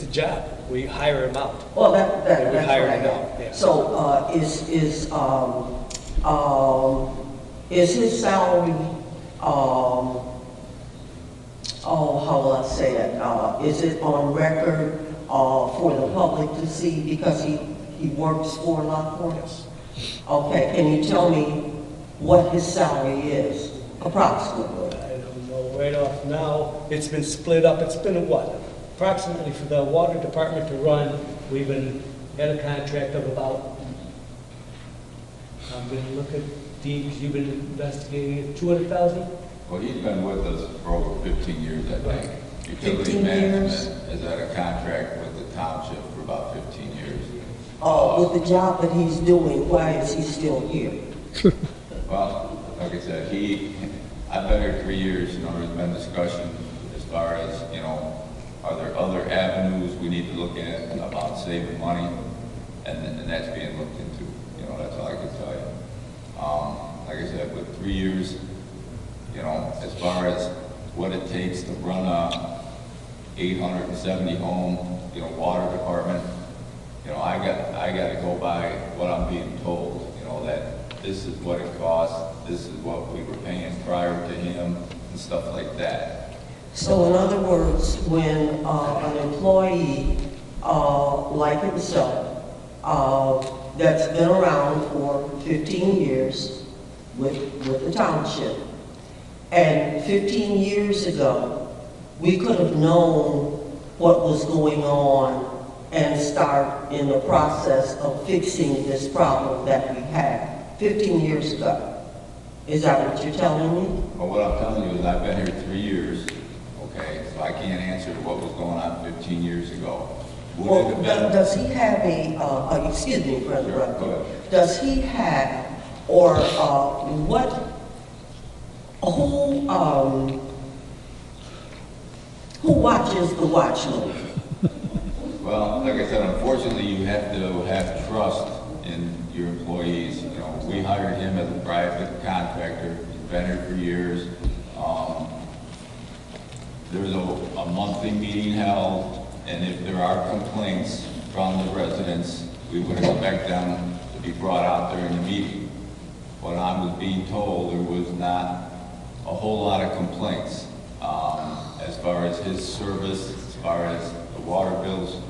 a job. We hire him out. Well, we that's hire what I him out. got. Yeah. So, is his salary, how will I say it? Is it on record for the public to see because he works for Lockport? Yes. Okay, can you tell me what his salary is, approximately? I don't know right off now. It's been split up. It's been what? Approximately for the water department to run, we've had a contract of about, I'm going to look at Dean, because you've been investigating it, 200,000? Well, he's been with us for over 15 years, I think. Utility 15 management years? has had a contract with the township for about 15 years. With the job that he's doing, why is he still here? Well, like I said, I've been here 3 years, you know, there's been discussion as far as, you know, are there other avenues we need to look at about saving money? And that's being looked into, you know, that's all I can tell you. Like I said, with 3 years, you know, as far as what it takes to run a 870 home, you know, water department, you know, I got to go by what I'm being told, you know, that this is what it costs, this is what we were paying prior to him, and stuff like that. So in other words, when an employee like himself, that's been around for 15 years with the township, and 15 years ago, we could have known what was going on and start in the process of fixing this problem that we had 15 years ago. Is that what you're telling me? Well, what I'm telling you is I've been here 3 years, okay, so I can't answer what was going on 15 years ago. Well, does he have excuse me for interrupting, does he have, or who watches the watchman? Well, like I said, unfortunately, you have to have trust in your employees. You know, we hired him as a private contractor. He's been here for years. There's a monthly meeting held, and if there are complaints from the residents, we would expect them to be brought out during the meeting. What I was being told, there was not a whole lot of complaints as far as his service, as far as the water bills.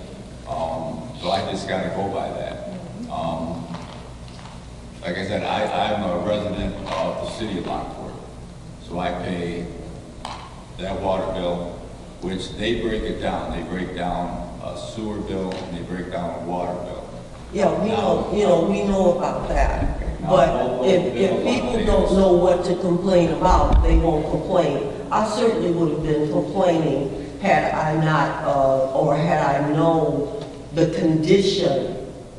So I just got to go by that. Like I said, I'm a resident of the city of Lockport, so I pay that water bill, which they break it down. They break down a sewer bill and they break down a water bill. Yeah, we know about that. But if people don't know what to complain about, they won't complain. I certainly would have been complaining had I not, or had I known the condition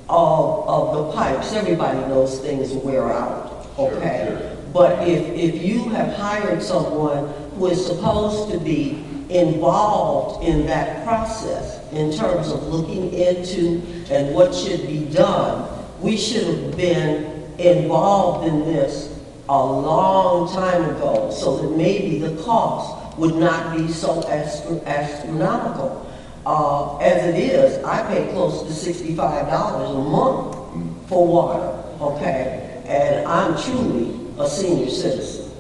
of the pipes. Everybody knows things wear out, okay? Sure. But if you have hired someone who is supposed to be involved in that process in terms of looking into and what should be done, we should have been involved in this a long time ago so that maybe the cost would not be so astronomical. As it is, I pay close to $65 a month for water, okay? And I'm truly a senior citizen.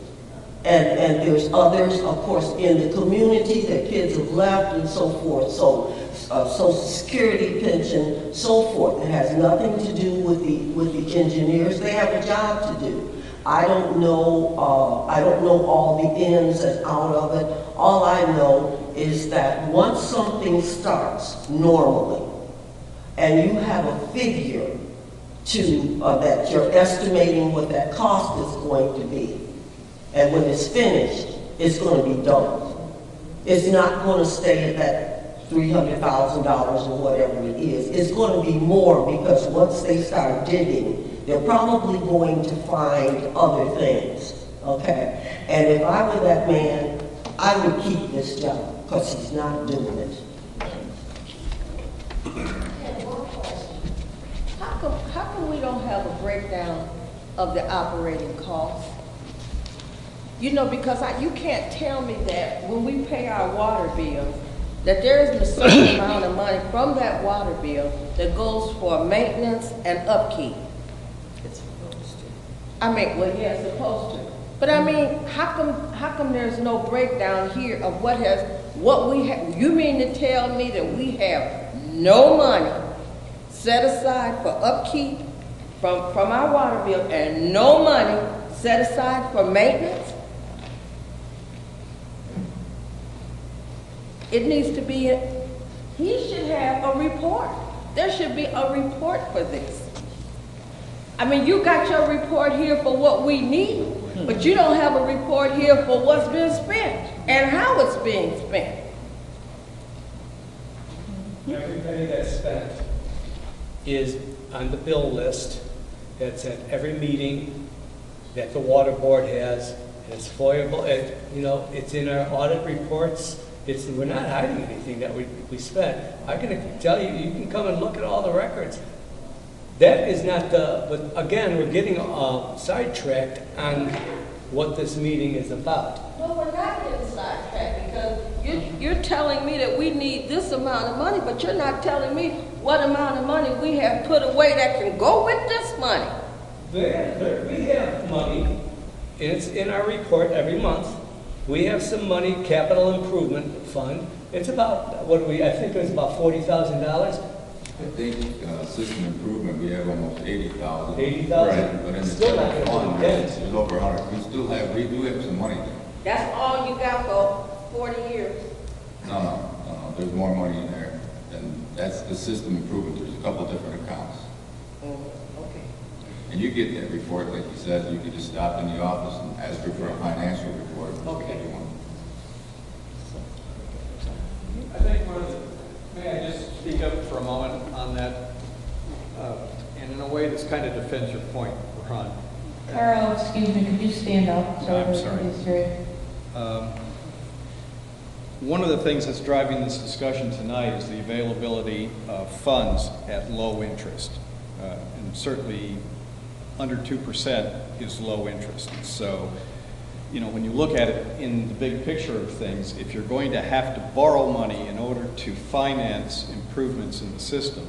And there's others, of course, in the community that kids have left and so forth. So Social Security pension, so forth. It has nothing to do with the engineers. They have a job to do. I don't know all the ins and out of it. All I know is that once something starts normally, and you have a figure that you're estimating what that cost is going to be, and when it's finished, it's going to be doubled. It's not going to stay at that $300,000 or whatever it is. It's going to be more because once they start digging, they're probably going to find other things, okay? And if I were that man, I would keep this job because he's not doing it. How come we don't have a breakdown of the operating costs? You know, because you can't tell me that when we pay our water bill, that there isn't a certain amount of money from that water bill that goes for maintenance and upkeep. It's supposed to. I mean, well, yeah, it's supposed to. But I mean, how come there's no breakdown here of what we have? You mean to tell me that we have no money set aside for upkeep from our water bill and no money set aside for maintenance? It needs to be, he should have a report. There should be a report for this. I mean, you got your report here for what we need. But you don't have a report here for what's being spent and how it's being spent. Every penny that's spent is on the bill list that's at every meeting that the water board has, and it's foilable, it's in our audit reports. We're not hiding anything that we spent. I can tell you, you can come and look at all the records. That is not but again, we're getting sidetracked on what this meeting is about. No, we're not getting sidetracked because you're telling me that we need this amount of money, but you're not telling me what amount of money we have put away that can go with this money. We have money, and it's in our report every month. We have some money, capital improvement fund. It's about, I think it was about $40,000. I think system improvement, we have almost 80,000. 80,000? Right, but in the Still not general gonna fund, do it's over 100. We do have some money there. That's all you got for 40 years. No, there's more money in there. And that's the system improvement. There's a couple different accounts. Okay. And you get that report, like you said, you could just stop in the office and ask her for a financial report. Okay. I think may I just speak up for a moment on that, and in a way that's kind of defends your point, Ron. Carl, excuse me, could you stand up? So I'm sorry. everybody's here? One of the things that's driving this discussion tonight is the availability of funds at low interest. And certainly under 2% is low interest. So, when you look at it in the big picture of things, if you're going to have to borrow money in order to finance improvements in the system,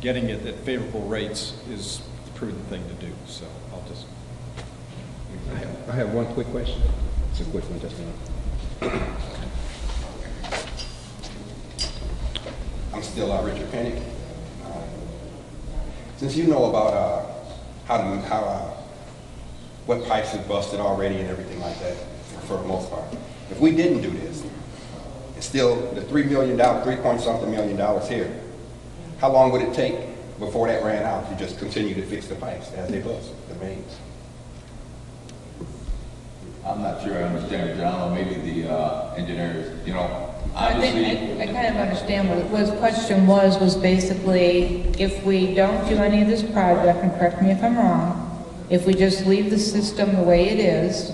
getting it at favorable rates is the prudent thing to do. So I'll just... I have one quick question. It's a quick one, just one. I'm still Richard Pennick. Since you know about what pipes have busted already and everything like that, for the most part, if we didn't do this, it's still the $3 point-something million here, how long would it take before that ran out to just continue to fix the pipes as they bust, the mains? I'm not sure I understand it, John, or maybe the engineers, I obviously... think I kind of understand what his question was basically, if we don't do any of this project, and correct me if I'm wrong, if we just leave the system the way it is,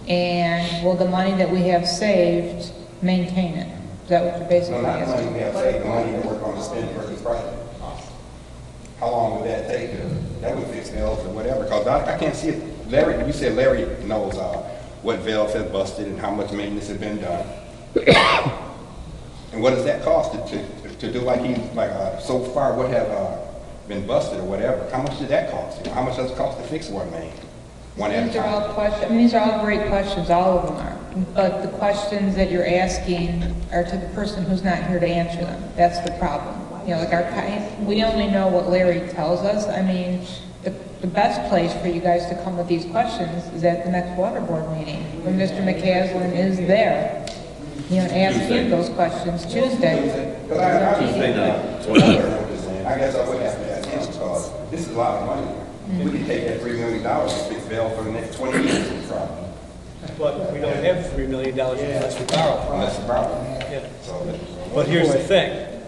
and will the money that we have saved maintain it? Is that what you're basically No, not the asking? money we have saved, the money that we're going to spend for this project. How long would that take? That would fix valves or whatever, because I can't see it. Larry, you said Larry knows what valves have busted and how much maintenance has been done. And what does that cost to do so far what have been busted or whatever? How much did that cost? How much does it cost to fix one main? These are all questions. These are all great questions. All of them are. But the questions that you're asking are to the person who's not here to answer them. That's the problem. We only know what Larry tells us. I mean, the best place for you guys to come with these questions is at the next water board meeting when Mr. McCaslin is there. Ask him those questions Tuesday. I guess I would have to ask him because this is a lot of money. We could take that $3 million and fix valve for the next 20 years. But we don't have $3 million unless we borrow from it. Unless we borrow. Yeah. But here's the thing.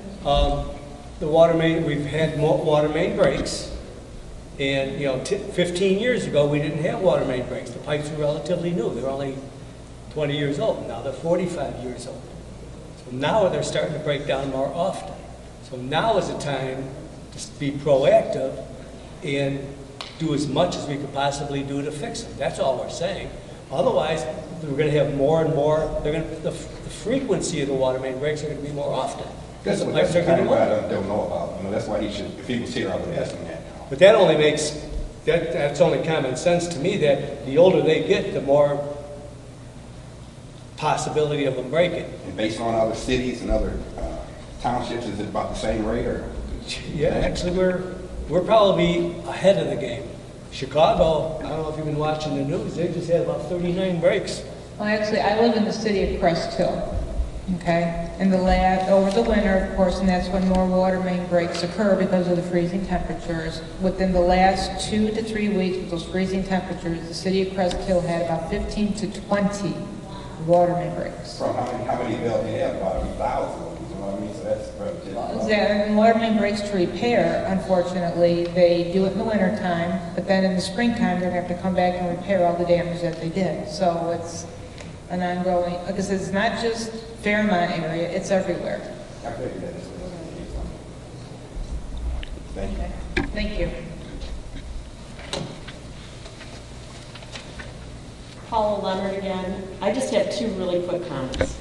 The water main, we've had water main breaks. And, 15 years ago, we didn't have water main breaks. The pipes were relatively new. They were only 20 years old. Now they're 45 years old. So now they're starting to break down more often. So now is the time to be proactive and do as much as we could possibly do to fix them. That's all we're saying. Otherwise, we're going to have more and more. The frequency of the water main breaks are going to be more often. That's the kind of what I don't know about. That's why he should, if he was here, I would ask him that. But that only makes, that's only common sense to me, that the older they get, the more possibility of them breaking. And based on other cities and other townships, is it about the same rate? Or? Yeah, actually we're probably ahead of the game. Chicago, I don't know if you've been watching the news, they just had about 39 breaks. Well, actually, I live in the city of Crest Hill. Okay, over the winter, of course, and that's when more water main breaks occur because of the freezing temperatures. Within the last 2 to 3 weeks with those freezing temperatures, the city of Crest Hill had about 15 to 20 water main breaks. From how many they'll have, about 1,000, you know what I mean? So that's relatively. And water main breaks to repair, unfortunately, they do it in the winter time, but then in the springtime, they're gonna have to come back and repair all the damage that they did. So it's an ongoing, because it's not just Fairmont area, it's everywhere. I figured that. Thank you. Thank you. Paula Leonard again. I just have 2 really quick comments.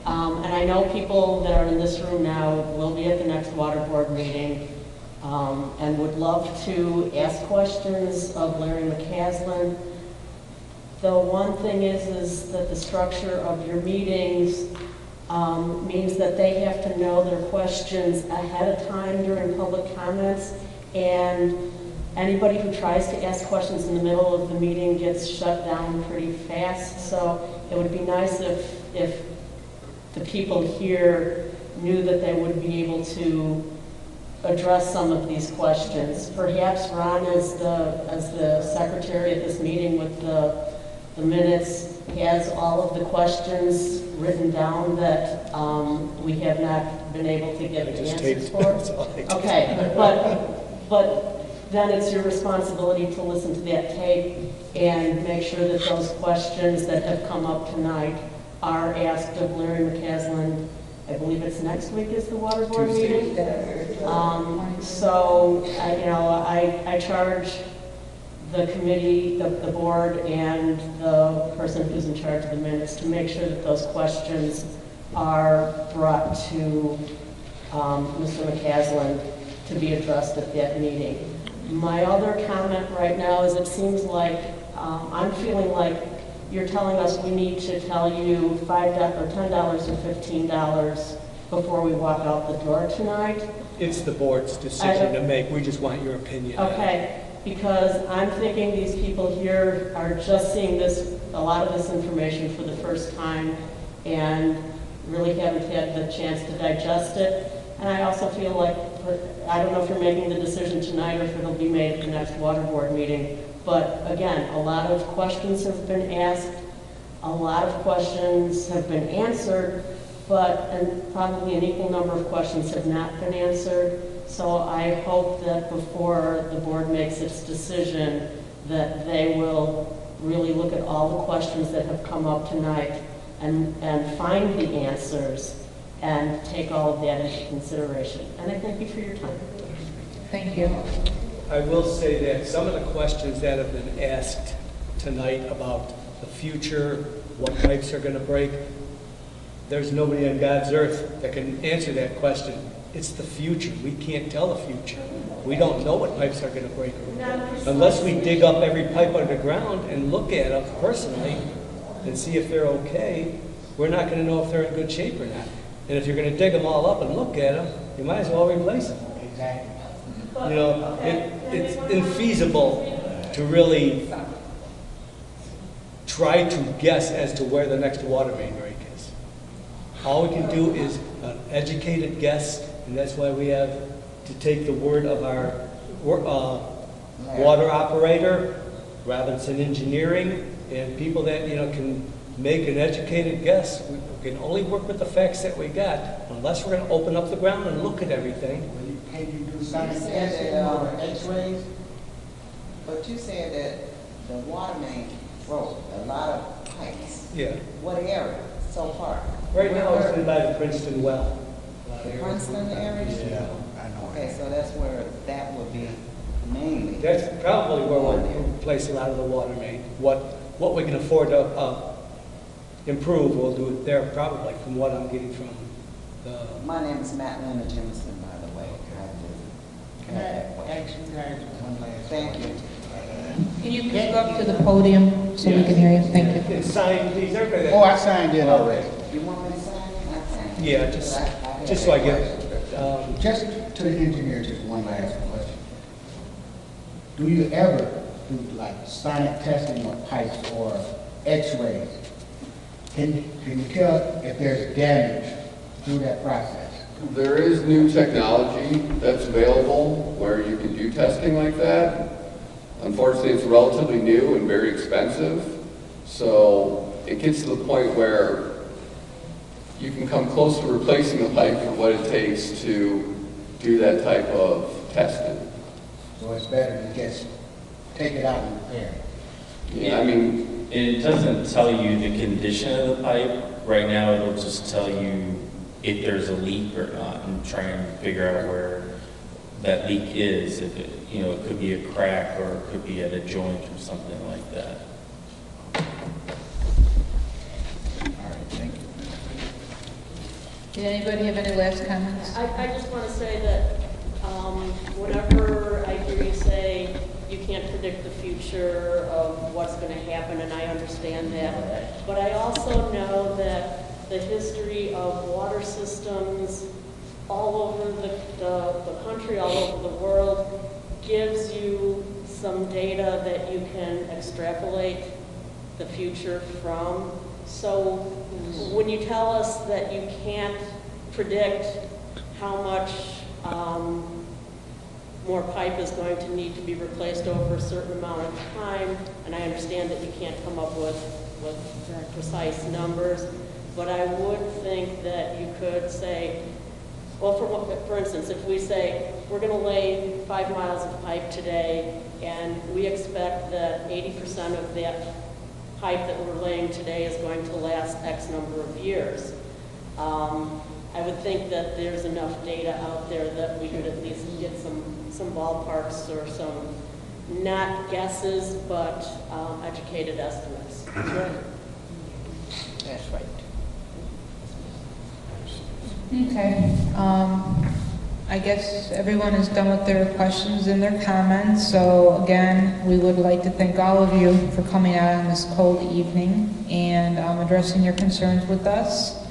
And I know people that are in this room now will be at the next water board meeting and would love to ask questions of Larry McCaslin. The one thing is that the structure of your meetings means that they have to know their questions ahead of time during public comments, and anybody who tries to ask questions in the middle of the meeting gets shut down pretty fast. So it would be nice if the people here knew that they would be able to address some of these questions. Perhaps Ron, as the secretary at this meeting with the minutes, has all of the questions written down that we have not been able to get the answers for. Okay, but then it's your responsibility to listen to that tape and make sure that those questions that have come up tonight are asked of Larry McCaslin. I believe it's next week is the water board meeting. I charge the committee, the board, and the person who's in charge of the minutes to make sure that those questions are brought to Mr. McCaslin to be addressed at that meeting. My other comment right now is it seems like I'm feeling like you're telling us we need to tell you $5 or $10 or $15 before we walk out the door tonight. It's the board's decision to make. We just want your opinion. Okay, because I'm thinking these people here are just seeing a lot of this information for the first time and really haven't had the chance to digest it. And I also feel like, I don't know if you're making the decision tonight or if it'll be made at the next water board meeting, but again, a lot of questions have been asked, a lot of questions have been answered, and probably an equal number of questions have not been answered. So I hope that before the board makes its decision that they will really look at all the questions that have come up tonight and find the answers and take all of that into consideration. And I thank you for your time. Thank you. I will say that some of the questions that have been asked tonight about the future, what pipes are going to break, there's nobody on God's earth that can answer that question. It's the future. We can't tell the future. We don't know what pipes are going to break. Unless we dig up every pipe underground and look at them personally and see if they're okay, we're not going to know if they're in good shape or not. And if you're going to dig them all up and look at them, you might as well replace them. Exactly. You know, it's infeasible to really try to guess as to where the next water main break is. All we can do is an educated guess, and that's why we have to take the word of our water operator, Robinson Engineering, and people that, can make an educated guess. We can only work with the facts that we got, unless we're going to open up the ground and look at everything. Can you do sonic testing or x-rays? But you said that the water main broke a lot of pipes. Yeah. What area so far? Right now it's in by the Princeton well. The Princeton area? Yeah, I know. Okay, so that's where that would be mainly. That's probably where we'll place a lot of the water main. What we can afford to improve, we'll do it there probably, from what I'm getting from the... My name is Matt Leonard Jemison, by the way. Can I ask you guys one last Thank you. Can you please go up to the podium so we can hear you? Thank you. And sign, please, everybody. Oh, I signed in already. You want me to sign? I signed. Yeah, just so I get... Just to the engineer, just one last question. Do you ever do like sonic testing of pipes or x-rays Can you tell if there's damage through that process? There is new technology that's available where you can do testing like that. Unfortunately, it's relatively new and very expensive. So it gets to the point where you can come close to replacing the pipe for what it takes to do that type of testing. So it's better to just take it out and repair it. Yeah, I mean, it doesn't tell you the condition of the pipe. Right now, it'll just tell you if there's a leak or not, and try and figure out where that leak is. If it, it could be a crack or it could be at a joint or something like that. Did anybody have any last comments? I just want to say that whenever I hear you say you can't predict the future of what's going to happen, and I understand that, but I also know that the history of water systems all over the country, all over the world, gives you some data that you can extrapolate the future from. So when you tell us that you can't predict how much more pipe is going to need to be replaced over a certain amount of time, and I understand that you can't come up with very precise numbers, but I would think that you could say, well, for instance, if we say we're going to lay 5 miles of pipe today, and we expect that 80% of that pipe that we're laying today is going to last X number of years. I would think that there's enough data out there that we could at least get some ballparks or some, not guesses, but educated estimates. That's right. Okay. I guess everyone is done with their questions and their comments. So again, we would like to thank all of you for coming out on this cold evening and addressing your concerns with us.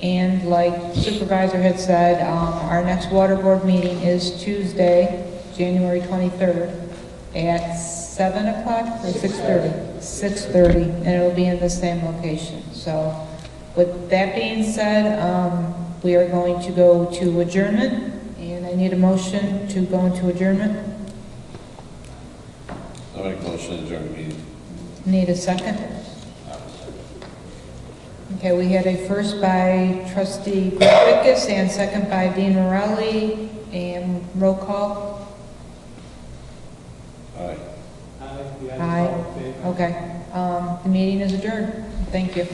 And like Supervisor had said, our next water board meeting is Tuesday, January 23rd at 7 o'clock or 6:30? 6:30, and it'll be in the same location. So with that being said, we are going to go to adjournment, and I need a motion to go into adjournment. I make a motion to adjourn the meeting. Need a second? Okay, we had a first by trustee Griffiths and second by Dean Morelli, and roll call. Aye. Aye. Okay. The meeting is adjourned. Thank you.